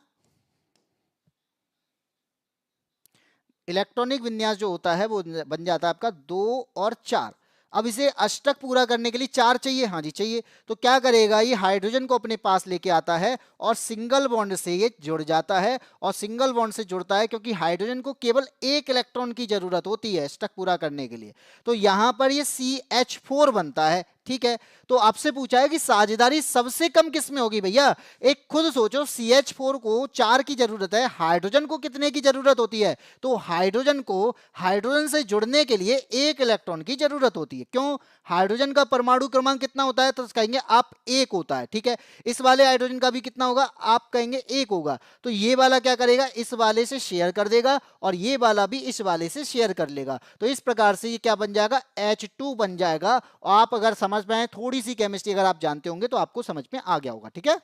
इलेक्ट्रॉनिक विन्यास जो होता है वो बन जाता है आपका 2 और 4। अब इसे अष्टक पूरा करने के लिए 4 चाहिए। हाँ जी चाहिए। तो क्या करेगा? ये हाइड्रोजन को अपने पास लेके आता है और सिंगल बॉन्ड से ये जुड़ जाता है, और सिंगल बॉन्ड से जुड़ता है क्योंकि हाइड्रोजन को केवल एक इलेक्ट्रॉन की जरूरत होती है अष्टक पूरा करने के लिए। तो यहां पर ये CH4 बनता है। ठीक है, तो आपसे पूछा है कि साझेदारी सबसे कम किस में होगी? भैया एक खुद सोचो, CH4 को 4 की जरूरत है, हाइड्रोजन को कितने की जरूरत होती है? तो हाइड्रोजन को हाइड्रोजन से जुड़ने के लिए एक इलेक्ट्रॉन की जरूरत होती है। क्यों? हाइड्रोजन का परमाणु क्रमांक कितना होता है? तो कहेंगे आप 1 होता है। ठीक है, इस वाले हाइड्रोजन का भी कितना होगा? आप कहेंगे 1 होगा। तो ये वाला क्या करेगा? इस वाले से शेयर कर देगा, और ये वाला भी इस वाले से शेयर कर लेगा। तो इस प्रकार से ये क्या बन जाएगा? H2 बन जाएगा। आप अगर समझ पाए, थोड़ी सी केमिस्ट्री अगर आप जानते होंगे तो आपको समझ में आ गया होगा। ठीक है,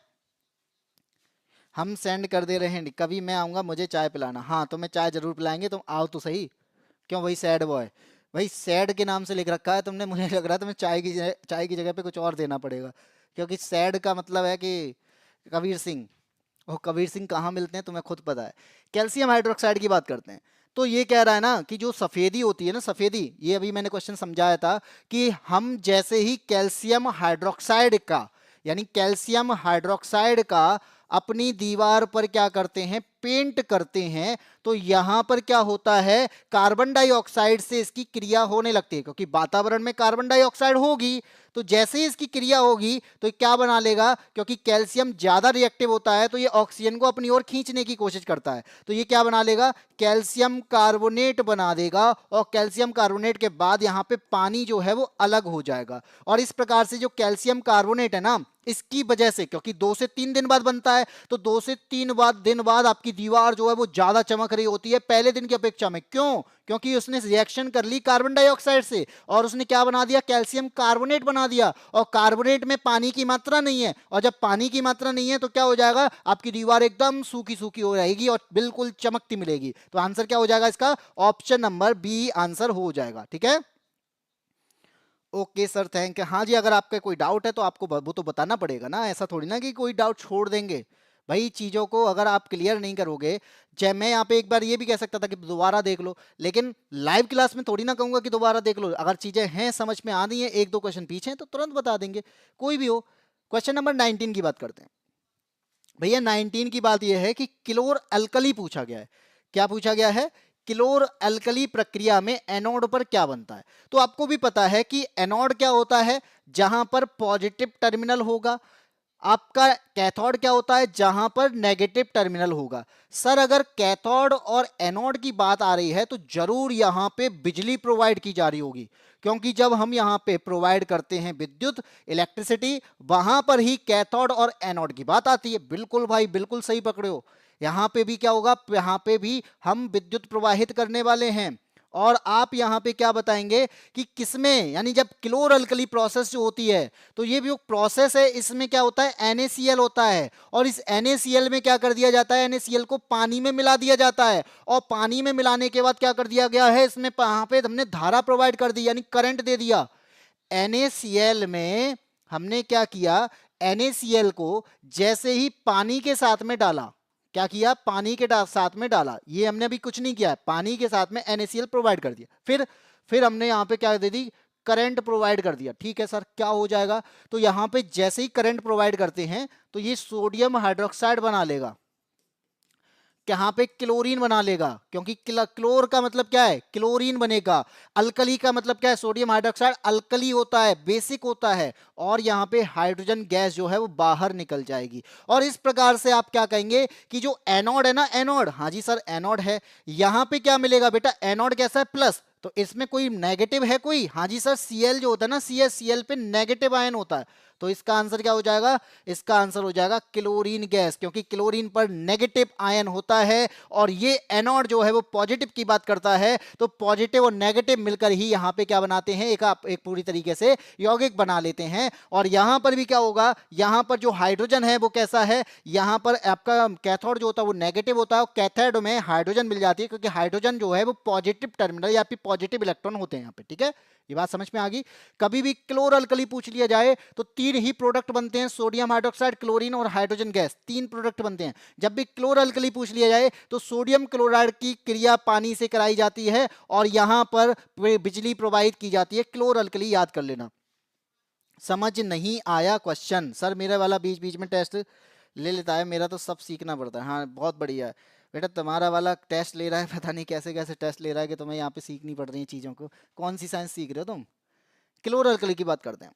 हम सेंड कर दे रहे हैं, कभी मैं आऊंगा मुझे चाय पिलाना। हाँ तो मैं चाय जरूर पिलाएंगे, तुम आओ तो सही। क्यों भाई सैड बॉय? भाई सैड के नाम से लिख रखा है तुमने, मुझे लग रहा है तुम्हें चाय की जगह पे कुछ और देना पड़ेगा, क्योंकि सैड का मतलब है कि कबीर सिंह। और कबीर सिंह कहाँ मिलते हैं तुम्हें खुद पता है। कैल्शियम हाइड्रोक्साइड की बात करते हैं। तो ये कह रहा है ना कि जो सफेदी होती है ना, सफेदी, ये अभी मैंने क्वेश्चन समझाया था कि हम जैसे ही कैल्शियम हाइड्रोक्साइड का, यानी कैल्शियम हाइड्रोक्साइड का अपनी दीवार पर क्या करते हैं, पेंट करते हैं, तो यहां पर क्या होता है, कार्बन डाइऑक्साइड से इसकी क्रिया होने लगती है, क्योंकि वातावरण में कार्बन डाइऑक्साइड होगी, तो जैसे ही इसकी क्रिया होगी तो ये क्या बना लेगा, क्योंकि कैल्शियम ज्यादा रिएक्टिव होता है तो ये ऑक्सीजन को अपनी ओर खींचने की कोशिश करता है, तो ये क्या बना लेगा, कैल्शियम कार्बोनेट बना देगा, और कैल्शियम कार्बोनेट के बाद यहाँ पे पानी जो है वो अलग हो जाएगा। और इस प्रकार से जो कैल्शियम कार्बोनेट है ना, इसकी वजह से, क्योंकि 2 से 3 दिन बाद बनता है, तो 2 से 3 दिन बाद आपकी दीवार जो है वो ज्यादा चमक रही होती है पहले दिन की अपेक्षा में। क्यों? क्योंकि उसने रिएक्शन कर ली कार्बन डाइऑक्साइड से, और उसने क्या बना दिया, कैल्शियम कार्बोनेट बना दिया, और कार्बोनेट में पानी की मात्रा नहीं है, और जब पानी की मात्रा नहीं है तो क्या हो जाएगा, आपकी दीवार एकदम सूखी सूखी हो जाएगी और बिल्कुल चमकती मिलेगी। तो आंसर क्या हो जाएगा इसका, ऑप्शन नंबर बी आंसर हो जाएगा। ठीक है, ओके सर, थैंक यू। हाँ जी, अगर आपका कोई डाउट है तो आपको वो तो बताना पड़ेगा ना, ऐसा थोड़ी ना कि कोई डाउट छोड़ देंगे। भाई चीज़ों को अगर आप क्लियर नहीं करोगे, चाहे मैं यहाँ पे एक बार ये भी कह सकता था कि दोबारा देख लो, लेकिन लाइव क्लास में थोड़ी ना कहूँगा कि दोबारा देख लो। अगर चीज़ें हैं समझ में आ रही हैं, 1-2 क्वेश्चन पीछे हैं तो तुरंत बता देंगे, कोई भी हो। क्वेश्चन नंबर 19 की बात करते हैं। भैया 19 की बात यह है कि क्लोर अल्कली पूछा गया है। क्या पूछा गया है, क्लोर अल्कली प्रक्रिया में एनोड पर क्या बनता है। तो आपको भी पता है कि एनोड क्या होता है, जहां पर पॉजिटिव टर्मिनल होगा। आपका कैथोड क्या होता है, जहां पर नेगेटिव टर्मिनल होगा। सर अगर कैथोड और एनोड की बात आ रही है तो जरूर यहां पे बिजली प्रोवाइड की जा रही होगी, क्योंकि जब हम यहां पे प्रोवाइड करते हैं विद्युत, इलेक्ट्रिसिटी, वहां पर ही कैथोड और एनोड की बात आती है। बिल्कुल भाई, बिल्कुल सही पकड़े हो। यहां पे भी क्या होगा, यहां पे भी हम विद्युत प्रवाहित करने वाले हैं। और आप यहां पे क्या बताएंगे कि किसमें, यानी जब क्लोर अल्कली प्रोसेस जो होती है, तो ये भी प्रोसेस है, इसमें क्या होता है, NaCl होता है, और इस NaCl में क्या कर दिया जाता है, NaCl को पानी में मिला दिया जाता है, और पानी में मिलाने के बाद क्या कर दिया गया है, इसमें वहां पे हमने धारा प्रोवाइड कर दी, यानी करंट दे दिया। NaCl में हमने क्या किया, NaCl को जैसे ही पानी के साथ में डाला, क्या किया, पानी के साथ में डाला, ये हमने अभी कुछ नहीं किया, पानी के साथ में NaCl प्रोवाइड कर दिया, फिर हमने यहां पे क्या दे दी, करंट प्रोवाइड कर दिया। ठीक है सर, क्या हो जाएगा, तो यहां पे जैसे ही करंट प्रोवाइड करते हैं तो ये सोडियम हाइड्रोक्साइड बना लेगा, यहाँ पे क्लोरीन बना लेगा, क्योंकि क्लोर का मतलब क्या है, क्लोरीन बनेगा। अल्कली का मतलब क्या है, सोडियम हाइड्रोक्साइड अल्कली होता है, बेसिक होता है, और यहाँ पे हाइड्रोजन गैस जो है वो बाहर निकल जाएगी। और इस प्रकार से आप क्या कहेंगे कि जो एनोड है ना, एनोड, हाँ जी सर एनोड है, यहाँ पे क्या मिलेगा बेटा, एनोड कैसा है, प्लस, तो इसमें कोई नेगेटिव है कोई, हाँ जी सर Cl जो होता है ना, Cl पे नेगेटिव आयन होता है, तो इसका आंसर क्या हो जाएगा, इसका आंसर हो जाएगा क्लोरीन गैस, क्योंकि क्लोरीन पर नेगेटिव आयन होता है, और ये एनोड जो है वो पॉजिटिव की बात करता है, तो पॉजिटिव और नेगेटिव मिलकर ही यहाँ पे क्या बनाते हैं, एक पूरी तरीके से यौगिक बना लेते हैं। और यहाँ पर भी क्या होगा, यहाँ पर जो हाइड्रोजन है वो कैसा है, यहाँ पर आपका कैथोड जो होता है वो नेगेटिव होता है, और कैथोड में हाइड्रोजन मिल जाती है, क्योंकि हाइड्रोजन जो है वो पॉजिटिव टर्मिनल या फिर पॉजिटिव इलेक्ट्रॉन होते हैं यहाँ पे। ठीक है, ये बात समझ में आ गई। कभी भी क्लोर अल्कली पूछ लिया जाए तो 3 ही प्रोडक्ट बनते हैं, सोडियम हाइड्रोक्साइड, क्लोरीन और हाइड्रोजन गैस, 3 प्रोडक्ट बनते हैं। जब भी क्लोर अल्कली पूछ लिया जाए तो सोडियम क्लोराइड की क्रिया पानी से कराई जाती है, और यहां पर बिजली प्रवाहित की जाती है। क्लोर अल्कली याद कर लेना। समझ नहीं आया क्वेश्चन, सर मेरा वाला बीच बीच में टेस्ट ले लेता है, मेरा तो सब सीखना पड़ता है। हाँ बहुत बढ़िया है बेटा, तुम्हारा वाला टेस्ट ले रहा है, पता नहीं कैसे कैसे टेस्ट ले रहा है कि तुम्हें यहाँ पे सीखनी पड़ रही है चीज़ों को। कौन सी साइंस सीख रहे हो तुम। क्लोर अल्कली की बात करते हैं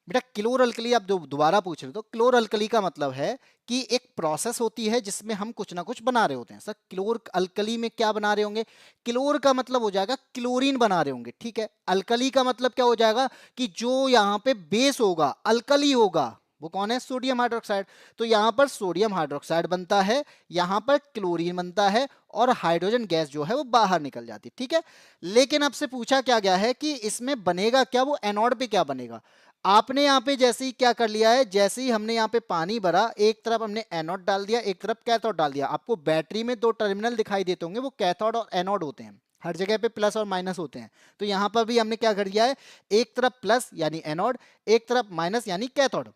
बेटा। क्लोर अल्कली आप जो दोबारा पूछ रहे हो, तो क्लोर अल्कली का मतलब है कि एक प्रोसेस होती है जिसमें हम कुछ ना कुछ बना रहे होते हैं। सर क्लोर अल्कली में क्या बना रहे होंगे, क्लोर का मतलब हो जाएगा क्लोरीन बना रहे होंगे। ठीक है, अल्कली का मतलब क्या हो जाएगा कि जो यहाँ पे बेस होगा, अल्कली होगा, वो कौन है, सोडियम हाइड्रोक्साइड। तो यहाँ पर सोडियम हाइड्रोक्साइड बनता है, यहाँ पर क्लोरीन बनता है, और हाइड्रोजन गैस जो है वो बाहर निकल जाती है। ठीक है, लेकिन आपसे पूछा क्या गया है कि इसमें बनेगा क्या, वो एनोड पे क्या बनेगा। आपने यहाँ पे जैसे ही क्या कर लिया है, जैसे ही हमने यहाँ पे पानी भरा, एक तरफ हमने एनोड डाल दिया, एक तरफ कैथोड डाल दिया। आपको बैटरी में 2 टर्मिनल दिखाई देते होंगे, वो कैथोड और एनोड होते हैं। हर जगह पे प्लस और माइनस होते हैं। तो यहाँ पर भी हमने क्या कर दिया है, एक तरफ प्लस यानी एनोड, एक तरफ माइनस यानी कैथोड।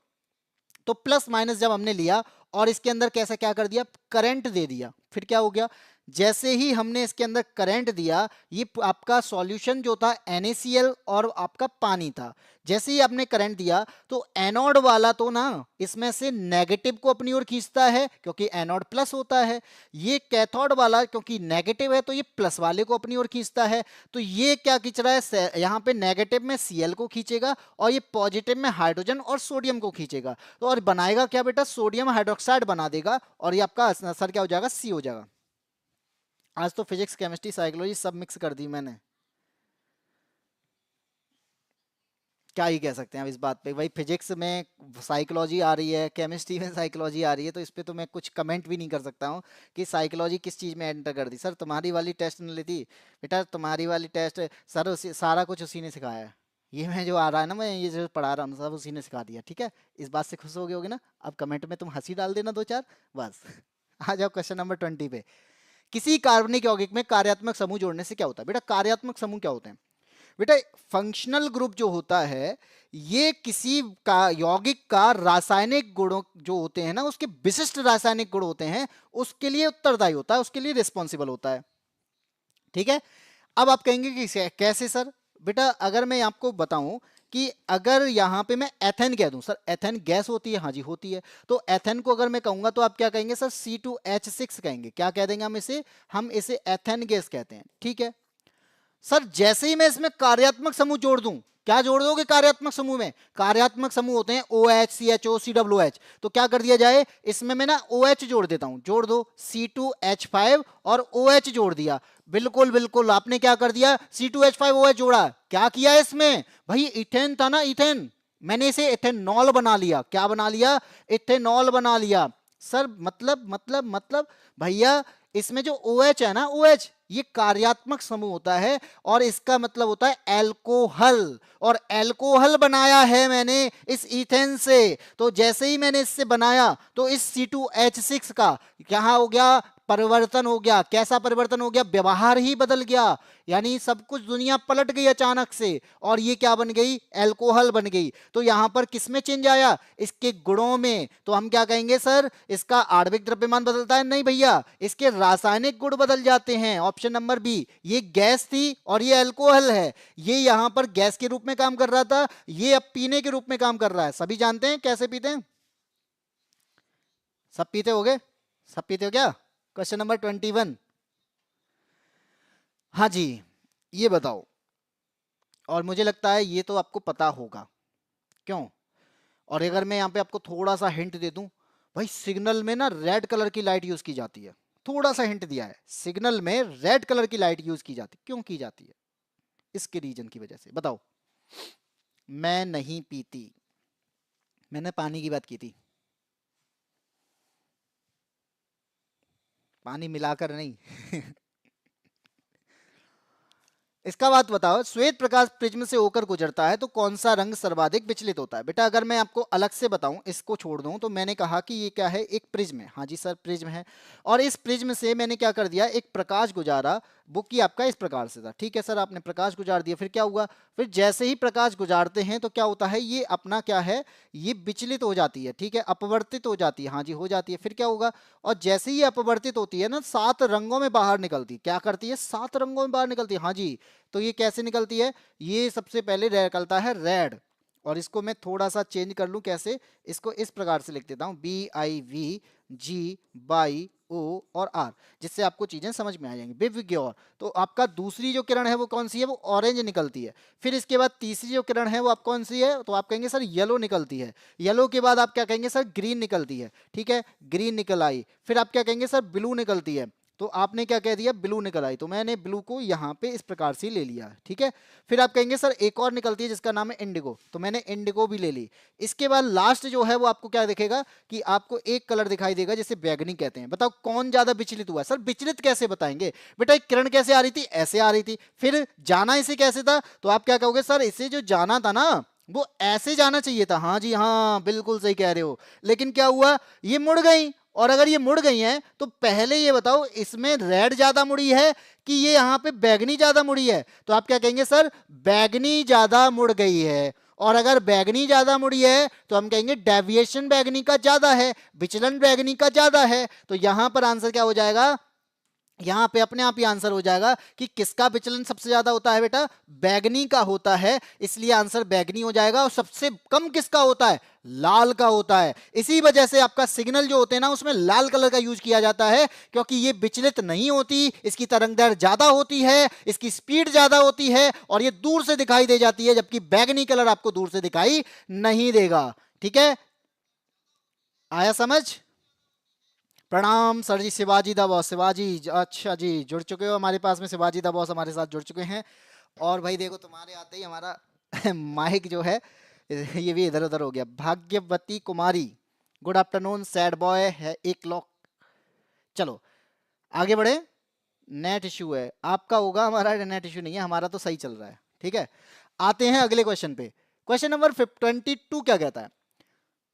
तो प्लस माइनस जब हमने लिया और इसके अंदर कैसा क्या कर दिया, करंट दे दिया, फिर क्या हो गया, जैसे ही हमने इसके अंदर करंट दिया, ये आपका सॉल्यूशन जो था NaCl और आपका पानी था, जैसे ही आपने करंट दिया तो एनोड वाला तो ना इसमें से नेगेटिव को अपनी ओर खींचता है क्योंकि एनोड प्लस होता है, ये कैथोड वाला क्योंकि नेगेटिव है तो ये प्लस वाले को अपनी ओर खींचता है। तो ये क्या खींच रहा है, यहाँ पे नेगेटिव में Cl को खींचेगा और ये पॉजिटिव में हाइड्रोजन और सोडियम को खींचेगा। तो और बनाएगा क्या बेटा, सोडियम हाइड्रोक्साइड बना देगा और ये आपका आंसर क्या हो जाएगा, सी हो जाएगा। आज तो फिजिक्स केमिस्ट्री साइकोलॉजी सब मिक्स कर दी मैंने, क्या ही कह सकते हैं अब इस बात पे। भाई फिजिक्स में साइकोलॉजी आ रही है, केमिस्ट्री में साइकोलॉजी आ रही है, तो इस पे तो मैं कुछ कमेंट भी नहीं कर सकता हूँ कि साइकोलॉजी किस चीज़ में एंटर कर दी। सर तुम्हारी वाली टेस्ट ने ली थी बेटा, तुम्हारी वाली टेस्ट सर उसी सारा कुछ उसी ने सिखाया है। ये मैं जो आ रहा है ना, मैं ये जो पढ़ा रहा हूँ सब उसी ने सिखा दिया, ठीक है। इस बात से खुश हो गए होगे ना। अब कमेंट में तुम हंसी डाल देना दो चार, बस। आ जाओ क्वेश्चन नंबर 20 पे। किसी कार्बनिक यौगिक में कार्यात्मक समूह जोड़ने से क्या होता है बेटा, कार्यात्मक समूह क्या होते हैं बेटा, फंक्शनल ग्रुप जो होता है ये किसी का यौगिक का रासायनिक गुणों जो होते हैं ना, उसके विशिष्ट रासायनिक गुण होते हैं, उसके लिए उत्तरदायी होता है, उसके लिए रिस्पॉन्सिबल होता है, ठीक है। अब आप कहेंगे कि कैसे सर, बेटा अगर मैं आपको बताऊं कि अगर यहां पे मैं एथेन कह दूं, सर एथेन गैस होती है, हाँ जी होती है, तो एथेन को अगर मैं कहूंगा तो आप क्या कहेंगे सर, C2H6 कहेंगे, क्या कह देंगे हम इसे एथेन गैस कहते हैं, ठीक है। सर जैसे ही मैं इसमें कार्यात्मक समूह जोड़ दूं, क्या जोड़ दोगे कार्यात्मक समूह में, कार्यात्मक समूह होते हैं OH CHO COOH, तो क्या कर दिया जाए, इसमें मैं ना OH जोड़ देता हूं, जोड़ दो C2H5 और OH जोड़ दिया, बिल्कुल बिल्कुल आपने क्या कर दिया, C2H5 OH जोड़ा, क्या किया इसमें भाई, इथेन था ना इथेन, मैंने इसे इथेनॉल बना लिया, क्या बना लिया, इथेनॉल बना लिया। सर मतलब भैया इसमें जो OH है ना, OH ये कार्यात्मक समूह होता है और इसका मतलब होता है एल्कोहल, और एल्कोहल बनाया है मैंने इस ईथेन से, तो जैसे ही मैंने इससे बनाया तो इस C2H6 का क्या हो गया, परिवर्तन हो गया। कैसा परिवर्तन हो गया, व्यवहार ही बदल गया, यानी सब कुछ दुनिया पलट गई अचानक से और ये क्या बन गई, एल्कोहल बन गई। तो यहां पर किसमें चेंज आया, इसके गुणों में। तो हम क्या कहेंगे सर, इसका आणविक द्रव्यमान बदलता है, नहीं भैया, इसके रासायनिक गुण बदल जाते हैं। ऑप्शन नंबर बी, ये गैस थी और ये एल्कोहल है, ये यहां पर गैस के रूप में काम कर रहा था, ये अब पीने के रूप में काम कर रहा है। सभी जानते हैं कैसे पीते हैं, सब पीते होगे, सब पीते हो क्या। क्वेश्चन नंबर 21, हाँ जी ये बताओ, और मुझे लगता है ये तो आपको पता होगा, क्यों, और अगर मैं यहाँ पे आपको थोड़ा सा हिंट दे दूं, भाई सिग्नल में ना रेड कलर की लाइट यूज की जाती है, थोड़ा सा हिंट दिया है, सिग्नल में रेड कलर की लाइट यूज की जाती, क्यों की जाती है, इसके रीजन की वजह से बताओ। मैं नहीं पीती, मैंने पानी की बात की थी, पानी मिलाकर नहीं। इसका बात बताओ, श्वेत प्रकाश प्रिज्म से होकर गुजरता है तो कौन सा रंग सर्वाधिक विचलित होता है। बेटा अगर मैं आपको अलग से बताऊं, इसको छोड़ दूं, तो मैंने कहा कि ये क्या है, एक प्रिज्म है, हाँ जी सर प्रिज्म है, और इस प्रिज्म से मैंने क्या कर दिया, एक प्रकाश गुजारा, वो की आपका इस प्रकार से था, ठीक है सर, आपने प्रकाश गुजार दिया, फिर क्या हुआ, फिर जैसे ही प्रकाश गुजारते हैं तो क्या होता है, ये अपना क्या है, ये विचलित हो जाती है, ठीक है, अपवर्तित हो जाती है, हाँ जी हो जाती है, फिर क्या होगा, और जैसे ही अपवर्तित होती है ना, 7 रंगों में बाहर निकलती, क्या करती है, 7 रंगों में बाहर निकलती है, हाँ जी। तो ये कैसे निकलती है, ये सबसे पहले निकलता है रेड, और इसको मैं थोड़ा सा चेंज कर लूं, कैसे, इसको इस प्रकार से लिख देता हूं, BIVGBO और R, जिससे आपको चीजें समझ में आ जाएंगी, विवग्योर। तो आपका दूसरी जो किरण है वो कौन सी है, वो ऑरेंज निकलती है। फिर इसके बाद तीसरी जो किरण है वो आप कौन सी है, तो आप कहेंगे सर येलो निकलती है। येलो के बाद आप क्या कहेंगे सर, ग्रीन निकलती है, ठीक है, ग्रीन निकल आई। फिर आप क्या कहेंगे सर, ब्लू निकलती है, तो आपने क्या कह दिया, ब्लू निकल आई, तो मैंने ब्लू को यहाँ पे इस प्रकार से ले लिया, ठीक है। फिर आप कहेंगे सर एक और निकलती है जिसका नाम है इंडिगो, तो मैंने इंडिगो भी ले ली। इसके बाद लास्ट जो है वो आपको क्या दिखेगा, कि आपको एक कलर दिखाई देगा जिसे बैगनी कहते हैं। बताओ कौन ज्यादा विचलित हुआ, सर विचलित कैसे बताएंगे, बेटा एक किरण कैसे आ रही थी, ऐसे आ रही थी, फिर जाना इसे कैसे था, तो आप क्या कहोगे, सर इसे जो जाना था ना वो ऐसे जाना चाहिए था, हाँ जी हाँ बिल्कुल सही कह रहे हो, लेकिन क्या हुआ, ये मुड़ गई और अगर ये मुड़ गई हैं तो पहले ये बताओ इसमें रेड ज्यादा मुड़ी है कि ये यहाँ पे बैगनी ज्यादा मुड़ी है? तो आप क्या कहेंगे सर, बैगनी ज्यादा मुड़ गई है। और अगर बैगनी ज्यादा मुड़ी है तो हम कहेंगे डेविएशन बैगनी का ज्यादा है, विचलन बैगनी का ज्यादा है। तो यहां पर आंसर क्या हो जाएगा, यहां पे अपने आप ही आंसर हो जाएगा कि किसका विचलन सबसे ज्यादा होता है बेटा, बैगनी का होता है, इसलिए आंसर बैगनी हो जाएगा। और सबसे कम किसका होता है, लाल का होता है। इसी वजह से आपका सिग्नल जो होते हैं ना उसमें लाल कलर का यूज किया जाता है, क्योंकि ये विचलित नहीं होती, इसकी तरंगदैर्घ्य ज्यादा होती है, इसकी स्पीड ज्यादा होती है और ये दूर से दिखाई दे जाती है, जबकि बैगनी कलर आपको दूर से दिखाई नहीं देगा। ठीक है, आया समझ? प्रणाम सर जी, शिवाजी दा बॉस, शिवाजी अच्छा जी जुड़ चुके हो हमारे पास में, शिवाजी दा बॉस हमारे साथ जुड़ चुके हैं। और भाई देखो तुम्हारे आते ही हमारा माइक जो है ये भी इधर उधर हो गया। भाग्यवती कुमारी, गुड आफ्टरनून, सैड बॉय है एक लॉक। चलो आगे बढ़े। नेट इशू है आपका, होगा, हमारा नेट इशू नहीं है, हमारा तो सही चल रहा है। ठीक है, आते हैं अगले क्वेश्चन पे। क्वेश्चन नंबर 22 क्या कहता है?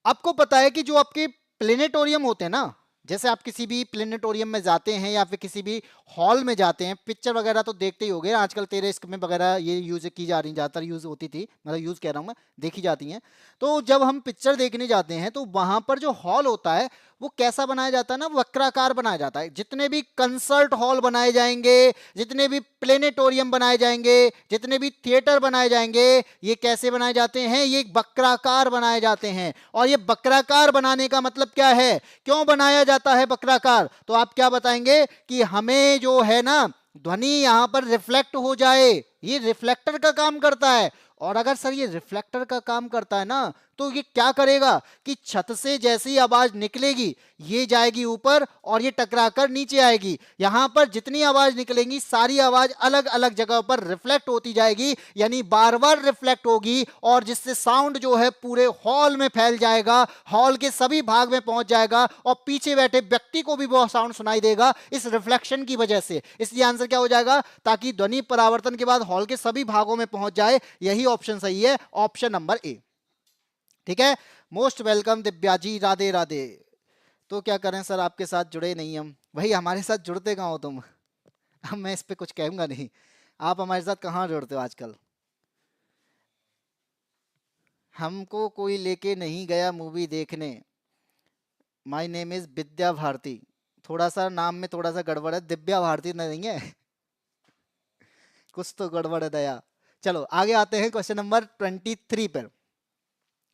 आपको पता है कि जो आपके प्लेनेटोरियम होते हैं ना, जैसे आप किसी भी प्लेनेटोरियम में जाते हैं या फिर किसी भी हॉल में जाते हैं, पिक्चर वगैरह तो देखते ही होंगे आजकल, तेरे स्क्रीन में वगैरह ये यूज की जा रही, ज़्यादातर यूज होती थी, मतलब यूज कह रहा हूँ मैं, देखी जाती हैं। तो जब हम पिक्चर देखने जाते हैं तो वहां पर जो हॉल होता है वो कैसा बनाया जाता है ना, वक्राकार बनाया जाता है। जितने भी कंसर्ट हॉल बनाए जाएंगे, जितने भी प्लेनेटोरियम बनाए जाएंगे, जितने भी थिएटर बनाए जाएंगे, ये कैसे बनाए जाते हैं, ये वक्राकार बनाए जाते हैं। और ये वक्राकार बनाने का मतलब क्या है, क्यों बनाया जाता है वक्राकार? तो आप क्या बताएंगे कि हमें जो है ना ध्वनि यहां पर रिफ्लेक्ट हो जाए, ये रिफ्लेक्टर का काम करता है। और अगर सर ये रिफ्लेक्टर का काम करता है ना तो ये क्या करेगा कि छत से जैसी आवाज निकलेगी ये जाएगी ऊपर और ये टकराकर नीचे आएगी। यहां पर जितनी आवाज निकलेगी सारी आवाज अलग अलग जगह पर रिफ्लेक्ट होती जाएगी, यानी बार बार रिफ्लेक्ट होगी, और जिससे साउंड जो है पूरे हॉल में फैल जाएगा, हॉल के सभी भाग में पहुंच जाएगा और पीछे बैठे व्यक्ति को भी वो साउंड सुनाई देगा इस रिफ्लेक्शन की वजह से। इसलिए आंसर क्या हो जाएगा, ताकि ध्वनि परावर्तन के बाद हॉल के सभी भागों में पहुंच जाए। यही ऑप्शन सही है, ऑप्शन नंबर ए। ठीक है, मोस्ट वेलकम दिव्या जी, राधे राधे। तो क्या करें सर, आपके साथ जुड़े नहीं हम, भाई हमारे साथ जुड़ते कहाँ हो तुम? अब मैं इस पे कुछ कहूंगा नहीं, आप हमारे साथ कहाँ जुड़ते हो आजकल? हमको कोई लेके नहीं गया मूवी देखने। My name is Vidya Bharati. थोड़ा सा नाम में थोड़ा सा गड़बड़ है, दिव्या भारती नहीं है कुछ तो गड़बड़ है दया। चलो आगे आते हैं क्वेश्चन नंबर 23 पर।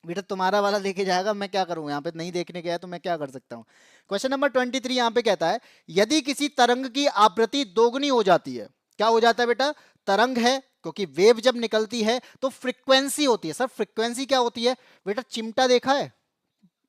बेटा तुम्हारा वाला लेके जाएगा, मैं क्या करूं, यहाँ पे नहीं देखने गया तो मैं क्या कर सकता हूँ। क्वेश्चन नंबर 23 यहाँ पे कहता है, यदि किसी तरंग की आवृत्ति दोगुनी हो जाती है, क्या हो जाता है बेटा? तरंग है, क्योंकि वेव जब निकलती है तो फ्रीक्वेंसी होती है। सर फ्रीक्वेंसी क्या होती है बेटा? चिमटा देखा है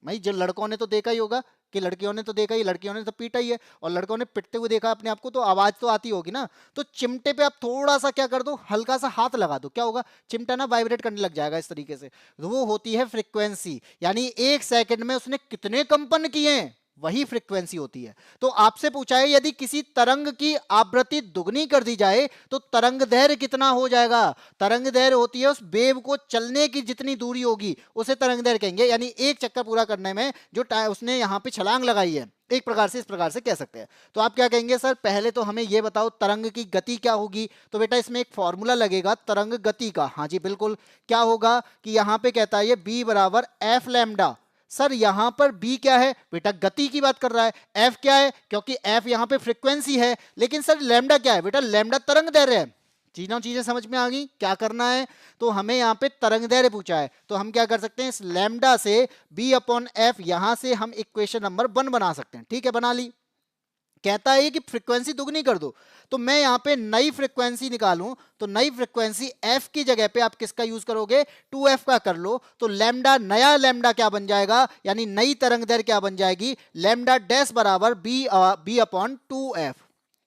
भाई, जो लड़कों ने तो देखा ही होगा, कि लड़कियों ने तो देखा ही, लड़कियों ने तो पीटा ही है, और लड़कों ने पिटते हुए देखा अपने आप को, तो आवाज तो आती होगी ना। तो चिमटे पे आप थोड़ा सा क्या कर दो, हल्का सा हाथ लगा दो, क्या होगा? चिमटा ना वाइब्रेट करने लग जाएगा इस तरीके से। तो वो होती है फ्रीक्वेंसी, यानी एक सेकंड में उसने कितने कंपन किए हैं, वही फ्रीक्वेंसी होती है। तो आपसे पूछा है यदि किसी तरंग की आवृत्ति दुगनी कर दी जाए तो तरंग दैर्घ्य कितना हो जाएगा? तरंग दैर्घ्य होती है उस वेव को चलने की जितनी दूरी होगी उसे तरंग दैर्घ्य कहेंगे, यानी एक चक्कर पूरा करने में जो उसने यहाँ पे छलांग लगाई है, एक प्रकार से इस प्रकार से कह सकते हैं। तो आप क्या कहेंगे सर? पहले तो हमें ये बताओ तरंग की गति क्या होगी। तो बेटा इसमें एक फॉर्मूला लगेगा तरंग गति का। हाँ जी बिल्कुल, क्या होगा कि यहाँ पे कहता है ये b बराबर एफ लैम्डा। सर यहां पर b क्या है बेटा? गति की बात कर रहा है। f क्या है? क्योंकि f यहां पे फ्रीक्वेंसी है। लेकिन सर लैम्डा क्या है बेटा? लैम्डा तरंग दैर्घ्य है। तीनों चीजें समझ में आ गई? क्या करना है, तो हमें यहाँ पे तरंग दैर्घ्य पूछा है, तो हम क्या कर सकते हैं, इस लैम्डा से b अपॉन एफ यहां से हम इक्वेशन नंबर 1 बना सकते हैं। ठीक है, बना ली। कहता है कि फ्रीक्वेंसी दुगनी कर दो, तो मैं यहां पे नई फ्रीक्वेंसी निकालूं, तो नई फ्रीक्वेंसी f की जगह पे आप किसका यूज करोगे? 2f का कर लो। तो लैम्डा, नया लैम्डा क्या बन जाएगा, यानी नई तरंग दैर्घ्य क्या बन जाएगी? लैम्डा डैश बराबर b अपॉन 2f।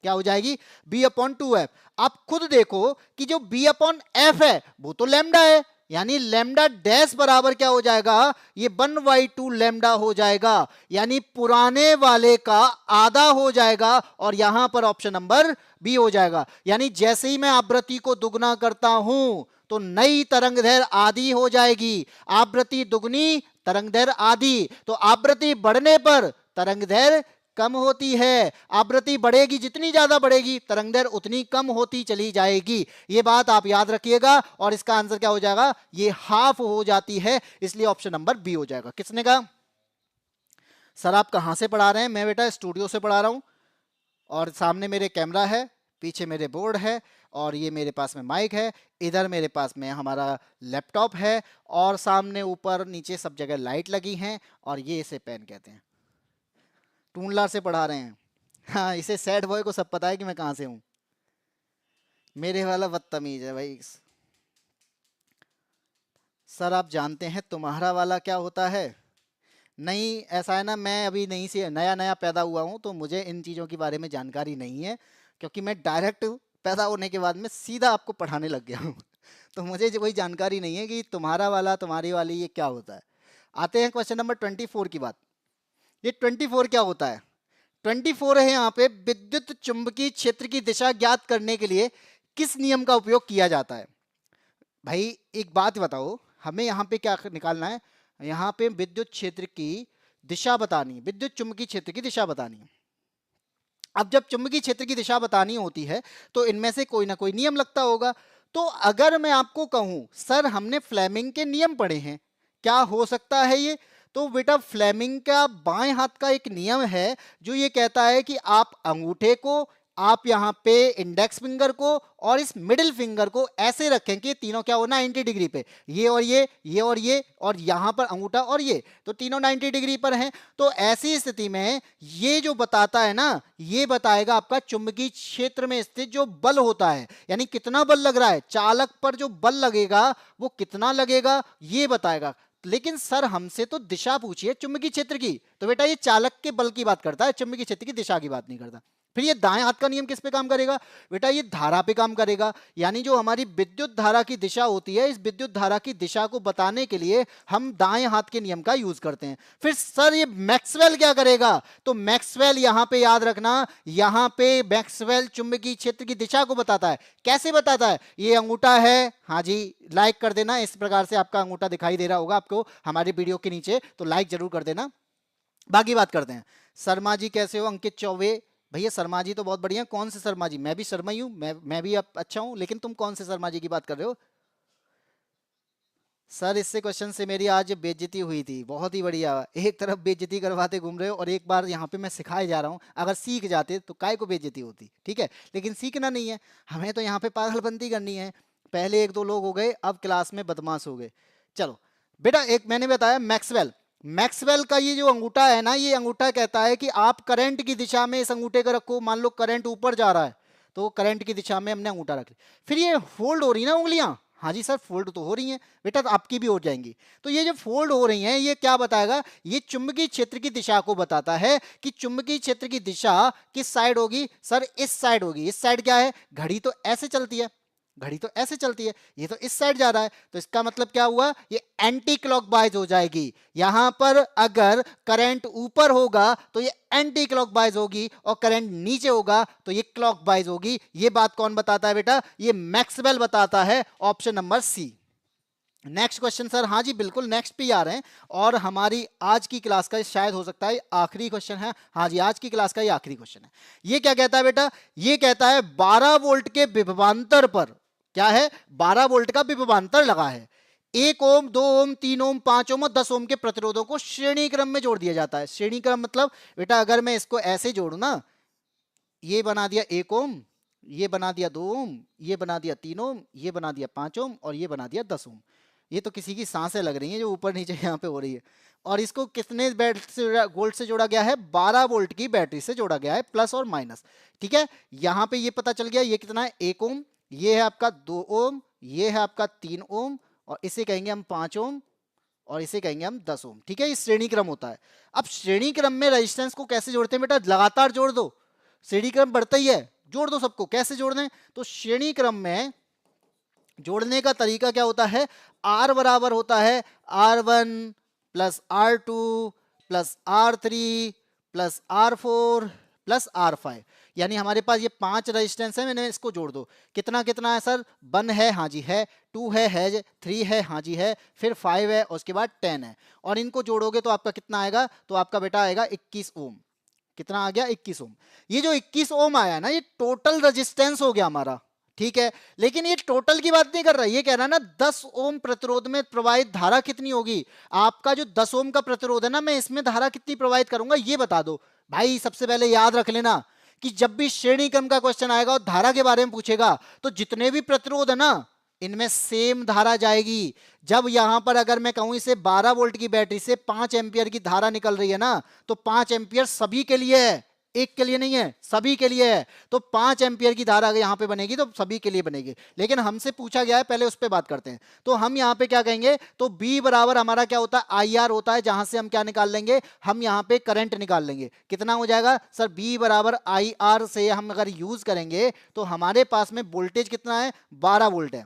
क्या हो जाएगी? b upon 2f। आप खुद देखो कि जो b अपॉन f है वो तो लैम्डा है, यानी लैम्डा डैश बराबर क्या हो जाएगा? ये 1/2 लैम्डा हो जाएगा, यानी पुराने वाले का आधा हो जाएगा, और यहां पर ऑप्शन नंबर बी हो जाएगा। यानी जैसे ही मैं आवृत्ति को दुगना करता हूं तो नई तरंग दैर्घ्य आधी हो जाएगी, आवृत्ति दुगनी तरंग दैर्घ्य आधी। तो आवृत्ति बढ़ने पर तरंगदैर्घ्य कम होती है। आवृत्ति बढ़ेगी, जितनी ज्यादा बढ़ेगी तरंगदैर्घ्य उतनी कम होती चली जाएगी। ये बात आप याद रखिएगा और इसका आंसर क्या हो जाएगा, ये हाफ हो जाती है, इसलिए ऑप्शन नंबर बी हो जाएगा। किसने कहा? सर आप कहां से पढ़ा रहे हैं? मैं बेटा स्टूडियो से पढ़ा रहा हूं और सामने मेरे कैमरा है, पीछे मेरे बोर्ड है और ये मेरे पास में माइक है, इधर मेरे पास में हमारा लैपटॉप है और सामने ऊपर नीचे सब जगह लाइट लगी हैं और ये इसे पेन कहते हैं। टूनलार से पढ़ा रहे हैं। हाँ, इसे सैड बॉय को सब पता है कि मैं कहां से हूं। मेरे वाला बदतमीज है भाई। सर आप जानते हैं तुम्हारा वाला क्या होता है? नहीं, ऐसा है ना, मैं अभी नहीं से नया नया पैदा हुआ हूं तो मुझे इन चीज़ों के बारे में जानकारी नहीं है, क्योंकि मैं डायरेक्ट पैदा होने के बाद में सीधा आपको पढ़ाने लग गया हूं। तो मुझे कोई जानकारी नहीं है कि तुम्हारा वाला तुम्हारी वाली ये क्या होता है। आते हैं क्वेश्चन नंबर 24 की बात। ये 24 क्या होता है? 24 है यहाँ पे, विद्युत चुंबकीय क्षेत्र की दिशा ज्ञात करने के लिए किस नियम का उपयोग किया जाता है? भाई एक बात बताओ, हमें यहाँ पे क्या निकालना है? यहाँ पे विद्युत क्षेत्र की दिशा बतानी है, विद्युत चुंबकीय क्षेत्र की दिशा बतानी है। अब जब चुंबकीय क्षेत्र की दिशा बतानी होती है तो इनमें से कोई ना कोई नियम लगता होगा। तो अगर मैं आपको कहूं सर हमने फ्लेमिंग के नियम पढ़े हैं, क्या हो सकता है ये? तो बेटा फ्लेमिंग का बाएं हाथ का एक नियम है जो ये कहता है कि आप अंगूठे को, आप यहाँ पे इंडेक्स फिंगर को और इस मिडिल फिंगर को ऐसे रखें कि तीनों क्या हो, 90 डिग्री पे, ये और ये और ये और यहाँ पर अंगूठा और ये, तो तीनों 90 डिग्री पर हैं। तो ऐसी स्थिति में ये जो बताता है ना, ये बताएगा आपका चुंबकीय क्षेत्र में स्थित जो बल होता है, यानी कितना बल लग रहा है, चालक पर जो बल लगेगा वो कितना लगेगा ये बताएगा। लेकिन सर हमसे तो दिशा पूछी है चुंबकीय क्षेत्र की, तो बेटा ये चालक के बल की बात करता है, चुंबकीय क्षेत्र की दिशा की बात नहीं करता। फिर ये दाएं हाथ का नियम किस पे काम करेगा? बेटा ये धारा पे काम करेगा, यानी जो हमारी विद्युत धारा की दिशा होती है, इस विद्युत धारा की दिशा को बताने के लिए हम दाएं हाथ के नियम का यूज करते हैं। फिर सर ये मैक्सवेल क्या करेगा? तो मैक्सवेल यहां पे याद रखना, यहां पे मैक्सवेल चुंबकीय क्षेत्र की दिशा को बताता है। कैसे बताता है? ये अंगूठा है, हाँ जी लाइक कर देना, इस प्रकार से आपका अंगूठा दिखाई दे रहा होगा आपको हमारे वीडियो के नीचे, तो लाइक जरूर कर देना। बाकी बात करते हैं। शर्मा जी कैसे हो? अंकित चौबे, भैया शर्मा जी तो बहुत बढ़िया। कौन से शर्मा जी? मैं भी शर्मा ही हूँ, मैं भी अच्छा हूँ, लेकिन तुम कौन से शर्मा जी की बात कर रहे हो? सर इससे क्वेश्चन से मेरी आज बेइज्जती हुई थी। बहुत ही बढ़िया, एक तरफ बेइज्जती करवाते घूम रहे हो और एक बार यहाँ पे मैं सिखाए जा रहा हूँ। अगर सीख जाते तो काय को बेइज्जती होती, ठीक है, लेकिन सीखना नहीं है हमें, तो यहाँ पे पागलबंदी करनी है। पहले एक दो लोग हो गए, अब क्लास में बदमाश हो गए। चलो बेटा, एक मैंने बताया मैक्सवेल, मैक्सवेल का ये जो अंगूठा है ना, ये अंगूठा कहता है कि आप करंट की दिशा में इस अंगूठे को रखो। मान लो करंट ऊपर जा रहा है तो करंट की दिशा में हमने अंगूठा रख लिया। फिर ये फोल्ड हो रही ना उंगलियां, हाँ जी सर फोल्ड तो हो रही हैं बेटा, तो आपकी भी हो जाएंगी। तो ये जो फोल्ड हो रही हैं ये क्या बताएगा? ये चुंबकीय क्षेत्र की दिशा को बताता है कि चुंबकीय क्षेत्र की दिशा किस साइड होगी? सर इस साइड होगी। इस साइड क्या है? घड़ी तो ऐसे चलती है, घड़ी तो ऐसे चलती है, ये तो इस साइड जा रहा है, तो इसका मतलब क्या हुआ? ये एंटी क्लॉकवाइज हो जाएगी। यहां पर अगर करंट ऊपर होगा तो ये एंटी क्लॉकवाइज होगी और करंट नीचे होगा तो ये क्लॉकवाइज होगी। ये बात कौन बताता है बेटा? ये मैक्सवेल बताता है। Option number C. Next question sir. हाँ जी बिल्कुल, नेक्स्ट पे आ रहे हैं और हमारी आज की क्लास का शायद हो सकता है आखिरी क्वेश्चन है। हाँ जी आज की क्लास का ये आखिरी क्वेश्चन है। ये क्या कहता है बेटा? ये कहता है 12 वोल्ट के विभवांतर पर, क्या है? 12 वोल्ट का विभवांतर लगा है, 1 ओम 2 ओम 3 ओम 5 ओम और 10 ओम के प्रतिरोधों को श्रेणी क्रम में जोड़ दिया जाता है। श्रेणी क्रम मतलब बेटा अगर मैं इसको ऐसे जोड़ू ना, ये बना दिया 1 ओम, ये बना दिया 2 ओम, ये बना दिया 3 ओम, ये बना दिया 5 ओम और ये बना दिया 10 ओम। ये तो किसी की सांसें लग रही हैं जो ऊपर नीचे यहाँ पे हो रही है। और इसको कितने बैटरी से, वोल्ट से जोड़ा गया है? 12 वोल्ट की बैटरी से जोड़ा गया है, प्लस और माइनस। ठीक है, यहाँ पे ये पता चल गया ये कितना है? 1 ओम, ये है आपका 2 ओम, ये है आपका 3 ओम और इसे कहेंगे हम 5 ओम और इसे कहेंगे हम 10 ओम। ठीक है, ये श्रेणी क्रम होता है। अब श्रेणी क्रम में रेजिस्टेंस को कैसे जोड़ते हैं बेटा? लगातार जोड़ दो, श्रेणी क्रम बढ़ता ही है, जोड़ दो सबको। कैसे जोड़ दें? तो श्रेणी क्रम में जोड़ने का तरीका क्या होता है? R बराबर होता है R1 plus R2 plus R3 plus R4 plus R5। यानी हमारे पास ये 5 रेजिस्टेंस है, मैंने इसको जोड़ दो, कितना कितना है सर, 1 है, हाँ जी है, 2 है, 3 है, हाँ जी है, फिर 5 है और उसके बाद 10 है, और इनको जोड़ोगे तो आपका कितना आएगा, तो आपका बेटा आएगा 21 ओम। कितना आ गया, 21 ओम। ये जो 21 ओम आया ना, ये टोटल रेजिस्टेंस हो गया हमारा, ठीक है। लेकिन ये टोटल की बात नहीं कर रहा, ये कह रहा है ना 10 ओम प्रतिरोध में प्रवाहित धारा कितनी होगी। आपका जो 10 ओम का प्रतिरोध है ना, मैं इसमें धारा कितनी प्रवाहित करूंगा ये बता दो भाई। सबसे पहले याद रख लेना कि जब भी श्रेणी क्रम का क्वेश्चन आएगा और धारा के बारे में पूछेगा, तो जितने भी प्रतिरोध है ना, इनमें सेम धारा जाएगी। जब यहां पर अगर मैं कहूं इसे 12 वोल्ट की बैटरी से 5 एंपियर की धारा निकल रही है ना, तो 5 एंपियर सभी के लिए है, एक के लिए नहीं है, सभी के लिए है। तो 5 एंपियर की धारा अगर यहां पे बनेगी तो सभी के लिए बनेगी। लेकिन हमसे पूछा गया है, पहले उस पर बात करते हैं। तो हम यहां पे क्या कहेंगे, तो B बराबर हमारा क्या होता है, IR होता है, जहां से हम क्या निकाल लेंगे, हम यहां पे करंट निकाल लेंगे। कितना हो जाएगा सर, B बराबर IR से हम अगर यूज करेंगे तो हमारे पास में वोल्टेज कितना है, 12 वोल्ट है,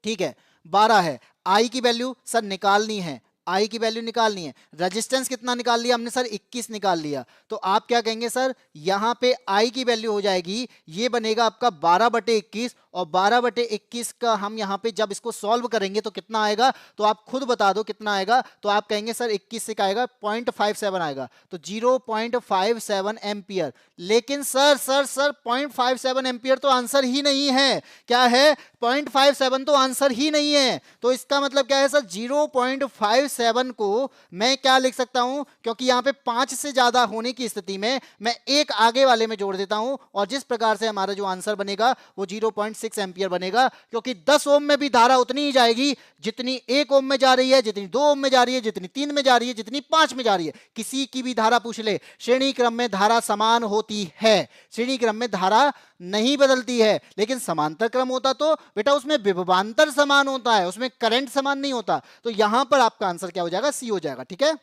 ठीक है, 12 है। आई की वैल्यू सर निकालनी है, आई की वैल्यू निकालनी है। रेजिस्टेंस कितना निकाल लिया हमने सर, 21 निकाल लिया। तो आप क्या कहेंगे सर, यहां पे आई की वैल्यू हो जाएगी, ये बनेगा आपका 12/21, और 12/21 का हम यहां पे जब इसको सॉल्व करेंगे तो कितना आएगा, तो आप खुद बता दो कितना आएगा। तो आप कहेंगे सर 21 से क्या आएगा, 0.57 आएगा, तो 0.57 एम्पियर। लेकिन सर 0.57 एम्पियर तो आंसर ही नहीं है। क्या है, 0.57 तो आंसर ही नहीं है। तो इसका मतलब क्या है सर, 0.57 को मैं क्या लिख सकता हूं, क्योंकि यहां पे 5 से ज्यादा होने की स्थिति में मैं एक आगे वाले में जोड़ देता हूं, और जिस प्रकार से हमारा जो आंसर बनेगा वो 0.6 एम्पियर बनेगा। क्योंकि 10 ओम में भी धारा उतनी ही जाएगी जितनी 1 ओम में जा रही है, जितनी 2 ओम में जा रही है, जितनी 3 में जा रही है, जितनी 5 में जा रही है। किसी की भी धारा पूछ ले, श्रेणी क्रम में धारा समान होती है, श्रेणी क्रम में धारा नहीं बदलती है। लेकिन समांतर क्रम होता तो बेटा उसमें विभवांतर समान होता है, उसमें करंट समान नहीं होता। तो यहां पर आपका आंसर क्या हो जाएगा, सी हो जाएगा, ठीक है।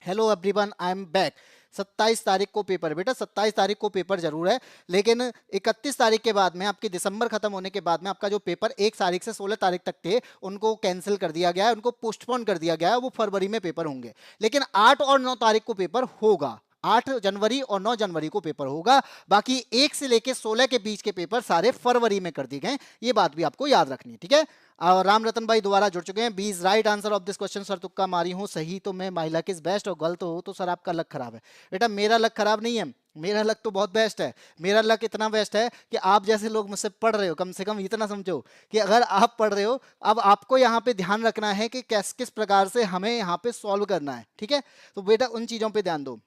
Hello everyone, I am back. 27 तारीख को पेपर है बेटा, 27 तारीख को पेपर जरूर है, लेकिन 31 तारीख के बाद में, आपके दिसंबर खत्म होने के बाद में, आपका जो पेपर 1 तारीख से 16 तारीख तक थे उनको कैंसिल कर दिया गया है, उनको पोस्टपोन कर दिया गया है, वो फरवरी में पेपर होंगे। लेकिन 8 और 9 तारीख को पेपर होगा, 8 जनवरी और 9 जनवरी को पेपर होगा। बाकी 1 से लेके 16 के बीच के पेपर सारे फरवरी में कर दिए गए। ये बात भी आपको याद रखनी है, ठीक है। और राम रतन भाई दोबारा जुड़ चुके हैं। 20 right answer of this question sir, तुक्का मारी हूं, सही तो मैं, माई लक इज बेस्ट, और गलत हो तो सर आपका लक खराब है। बेटा मेरा लक खराब नहीं है, मेरा लक तो बहुत बेस्ट है। मेरा लक इतना बेस्ट है कि आप जैसे लोग मुझसे पढ़ रहे हो, कम से कम इतना समझो कि अगर आप पढ़ रहे हो, अब आपको यहाँ पे ध्यान रखना है कि किस प्रकार से हमें यहाँ पे सॉल्व करना है, ठीक है। तो बेटा उन चीजों पे ध्यान दो।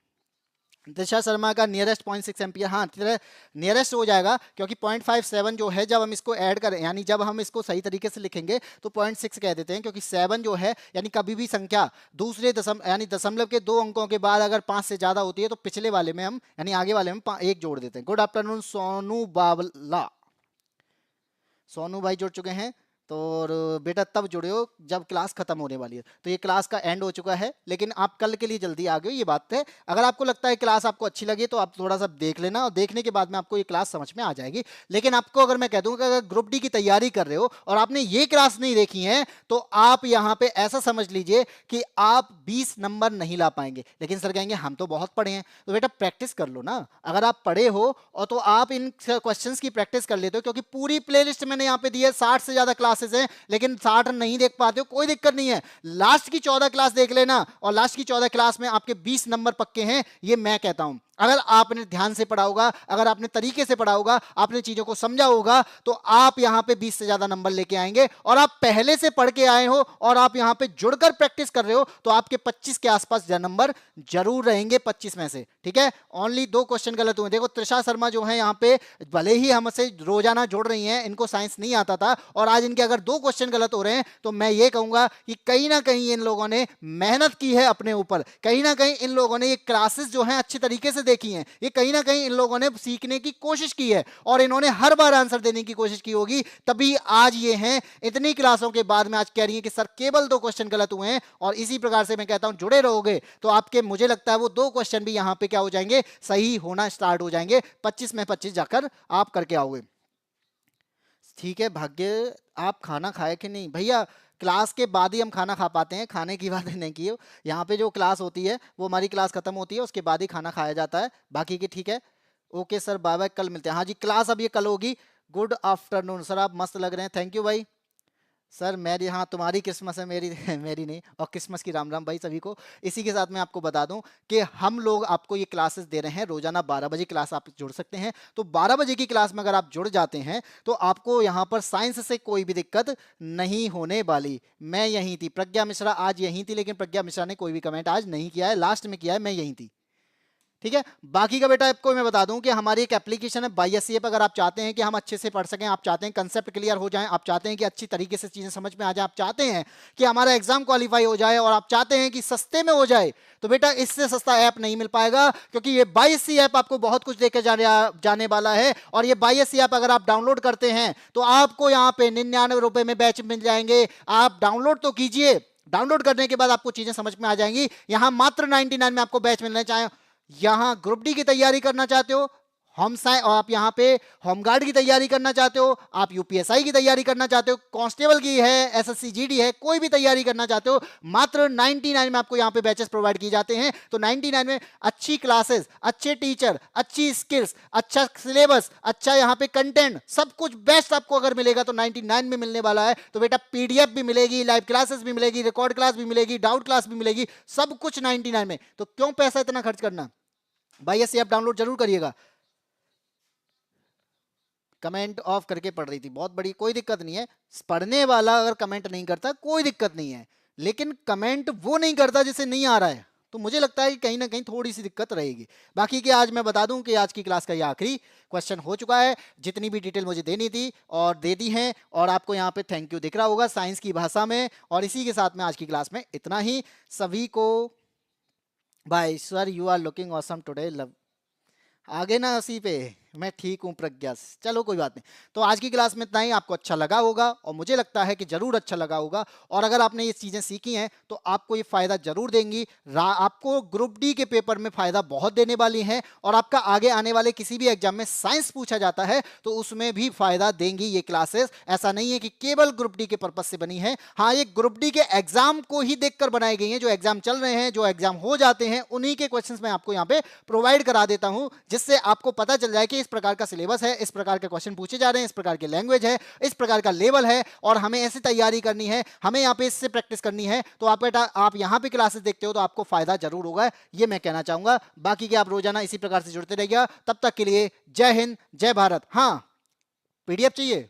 दिशा शर्मा का नियरेस्ट 0.6 एम्पियर, हाँ नियरेस्ट हो जाएगा, क्योंकि 0.57 जो है, जब हम इसको ऐड करें, यानी जब हम इसको सही तरीके से लिखेंगे तो 0.6 कह देते हैं, क्योंकि 7 जो है, यानी कभी भी संख्या दूसरे यानी दशमलव के 2 अंकों के बाद अगर 5 से ज्यादा होती है तो पिछले वाले में हम, यानी आगे वाले में 1 जोड़ देते हैं। गुड आफ्टरनून सोनू बाबला, सोनू भाई जुड़ चुके हैं। तो और बेटा तब जुड़े हो जब क्लास खत्म होने वाली है, तो ये क्लास का एंड हो चुका है, लेकिन आप कल के लिए जल्दी आ गए, ये बात है। अगर आपको लगता है क्लास आपको अच्छी लगी तो आप थोड़ा सा देख लेना, और देखने के बाद में आपको ये क्लास समझ में आ जाएगी। लेकिन आपको अगर मैं कह दूं कि अगर ग्रुप डी की तैयारी कर रहे हो और आपने ये क्लास नहीं देखी है, तो आप यहाँ पे ऐसा समझ लीजिए कि आप 20 नंबर नहीं ला पाएंगे। लेकिन सर कहेंगे हम तो बहुत पढ़े हैं, तो बेटा प्रैक्टिस कर लो ना। अगर आप पढ़े हो और तो आप इन क्वेश्चंस की प्रैक्टिस कर लेते हो, क्योंकि पूरी प्लेलिस्ट मैंने यहाँ पे दी है, 60 से ज्यादा क्लासेस हैं, लेकिन 60 नहीं देख पाते हो कोई दिक्कत नहीं है, लास्ट की 14 क्लास देख लेना, और लास्ट की 14 क्लास में आपके 20 नंबर पक्के हैं, ये मैं कहता हूं। अगर आपने ध्यान से पढ़ा होगा, अगर आपने तरीके से पढ़ा होगा, आपने चीजों को समझा होगा, तो आप यहां पे 20 से ज्यादा नंबर लेके आएंगे। और आप पहले से पढ़ के आए हो और आप यहां पे जुड़कर प्रैक्टिस कर रहे हो, तो आपके 25 के आसपास नंबर जरूर रहेंगे 25 में से, ठीक है। ओनली 2 क्वेश्चन गलत हुए। देखो त्रिशा शर्मा जो है यहाँ पे, भले ही हमसे रोजाना जुड़ रही हैं, इनको साइंस नहीं आता था, और आज इनके अगर 2 क्वेश्चन गलत हो रहे हैं, तो मैं ये कहूंगा कि कहीं ना कहीं इन लोगों ने मेहनत की है अपने ऊपर, कहीं ना कहीं इन लोगों ने ये क्लासेस जो है अच्छी तरीके से देखी हैं, ये कहीं ना कहीं इन लोगों ने सीखने की कोशिश की है, और इन्होंने हर बार आंसर देने की कोशिश की होगी, तभी आज ये हैं। इतनी क्लासों के बाद में आज कह रही हैं कि सर केवल 2 क्वेश्चन गलत हुए हैं, और इसी प्रकार से मैं कहता हूं जुड़े रहोगे तो आपके, मुझे लगता है वो 2 क्वेश्चन भी यहां पे क्या हो जाएंगे, सही होना स्टार्ट हो जाएंगे। 25 में 25 जाकर आप करके आओगे, ठीक है। भाग्य आप खाना खाए कि नहीं भैया, क्लास के बाद ही हम खाना खा पाते हैं, खाने की बात नहीं की हो। यहाँ पे जो क्लास होती है वो हमारी क्लास खत्म होती है, उसके बाद ही खाना खाया जाता है, बाकी की ठीक है। ओके सर, बाय बाय, कल मिलते हैं। हाँ जी, क्लास अब ये कल होगी। गुड आफ्टरनून सर, आप मस्त लग रहे हैं, थैंक यू भाई। सर मेरी, हाँ तुम्हारी क्रिसमस है, मेरी मेरी नहीं। और क्रिसमस की राम राम भाई सभी को। इसी के साथ मैं आपको बता दूं कि हम लोग आपको ये क्लासेस दे रहे हैं रोजाना 12 बजे क्लास आप जुड़ सकते हैं। तो 12 बजे की क्लास में अगर आप जुड़ जाते हैं तो आपको यहाँ पर साइंस से कोई भी दिक्कत नहीं होने वाली। मैं यहीं थी, प्रज्ञा मिश्रा आज यहीं थी, लेकिन प्रज्ञा मिश्रा ने कोई भी कमेंट आज नहीं किया है, लास्ट में किया है, मैं यहीं थी। ठीक है, बाकी का बेटा आपको मैं बता दूं कि हमारी एक एप्लीकेशन है बाईएससीएफ। अगर आप चाहते हैं कि हम अच्छे से पढ़ सकें, आप चाहते हैं कंसेप्ट क्लियर हो जाएं, आप चाहते हैं कि अच्छी तरीके से चीजें समझ में आ जाए, आप चाहते हैं कि हमारा एग्जाम क्वालिफाई हो जाए, और आप चाहते हैं कि सस्ते में हो जाए, तो बेटा इससे सस्ता ऐप नहीं मिल पाएगा, क्योंकि ये बाईएससी ऐप आपको बहुत कुछ देकर जाने वाला है। और ये बाईएससी ऐप अगर आप डाउनलोड करते हैं तो आपको यहाँ पे 99 रुपए में बैच मिल जाएंगे। आप डाउनलोड तो कीजिए, डाउनलोड करने के बाद आपको चीजें समझ में आ जाएंगी। यहां मात्र 99 में आपको बैच मिलने चाहे, यहां ग्रुप डी की तैयारी करना चाहते हो, और आप यहां पे होमगार्ड की तैयारी करना चाहते हो, आप यूपीएसआई की तैयारी करना चाहते हो, कांस्टेबल की है, एसएससी जीडी है, कोई भी तैयारी करना चाहते हो, मात्र 99 में आपको यहां पे बैचेस प्रोवाइड किए जाते हैं। तो 99 में अच्छी क्लासेस, अच्छे टीचर, अच्छी स्किल्स, अच्छा सिलेबस, अच्छा यहां पे कंटेंट, सब कुछ बेस्ट आपको अगर मिलेगा तो 99 में मिलने वाला है। तो बेटा पीडीएफ भी मिलेगी, लाइव क्लासेस भी मिलेगी, रिकॉर्ड क्लास भी मिलेगी, डाउट क्लास भी मिलेगी, सब कुछ 99 में। तो क्यों पैसा इतना खर्च करना? भाई ये ऐप डाउनलोड जरूर करिएगा। कमेंट ऑफ करके पढ़ रही थी, बहुत बड़ी, कोई दिक्कत नहीं है। पढ़ने वाला अगर कमेंट नहीं करता कोई दिक्कत नहीं है, लेकिन कमेंट वो नहीं करता जिसे नहीं आ रहा है, तो मुझे लगता है कि कहीं ना कहीं थोड़ी सी दिक्कत रहेगी। बाकी कि आज मैं बता दूं कि आज की क्लास का ये आखिरी क्वेश्चन हो चुका है। जितनी भी डिटेल मुझे देनी थी और दे दी है, और आपको यहाँ पे थैंक यू दिख रहा होगा साइंस की भाषा में। और इसी के साथ में आज की क्लास में इतना ही। सभी को bye sir, you are looking awesome today, love. आगे ना उसी पे, मैं ठीक हूँ प्रज्ञा से। चलो कोई बात नहीं। तो आज की क्लास में इतना ही, आपको अच्छा लगा होगा और मुझे लगता है कि जरूर अच्छा लगा होगा। और अगर आपने ये चीजें सीखी हैं तो आपको ये फायदा जरूर देंगी। आपको ग्रुप डी के पेपर में फायदा बहुत देने वाली हैं, और आपका आगे आने वाले किसी भी एग्जाम में साइंस पूछा जाता है तो उसमें भी फायदा देंगी ये क्लासेस। ऐसा नहीं है कि केवल ग्रुप डी के पर्पज से बनी है, हाँ ये ग्रुप डी के एग्जाम को ही देखकर बनाई गई है। जो एग्जाम चल रहे हैं, जो एग्जाम हो जाते हैं, उन्हीं के क्वेश्चंस मैं आपको यहाँ पे प्रोवाइड करा देता हूं, जिससे आपको पता चल जाए कि इस प्रकार का सिलेबस है, इस प्रकार के क्वेश्चन पूछे जा रहे हैं, इस प्रकार की लैंग्वेज है, इस प्रकार का लेवल है, और हमें ऐसी तैयारी करनी है, हमें यहाँ पे इससे प्रैक्टिस करनी है। तो आप बेटा आप यहाँ पे क्लासेस देखते हो तो आपको फायदा जरूर होगा, ये मैं कहना चाहूंगा। बाकी कि आप रोजाना इसी प्रकार से जुड़ते रहिएगा। तब तक के लिए जय हिंद, जय भारत। हाँ, पीडीएफ चाहिए,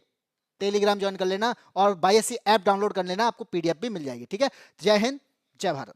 टेलीग्राम ज्वाइन कर लेना और बाईएससी ऐप डाउनलोड कर लेना, आपको पीडीएफ भी मिल जाएगी। ठीक है, जय हिंद, जय भारत।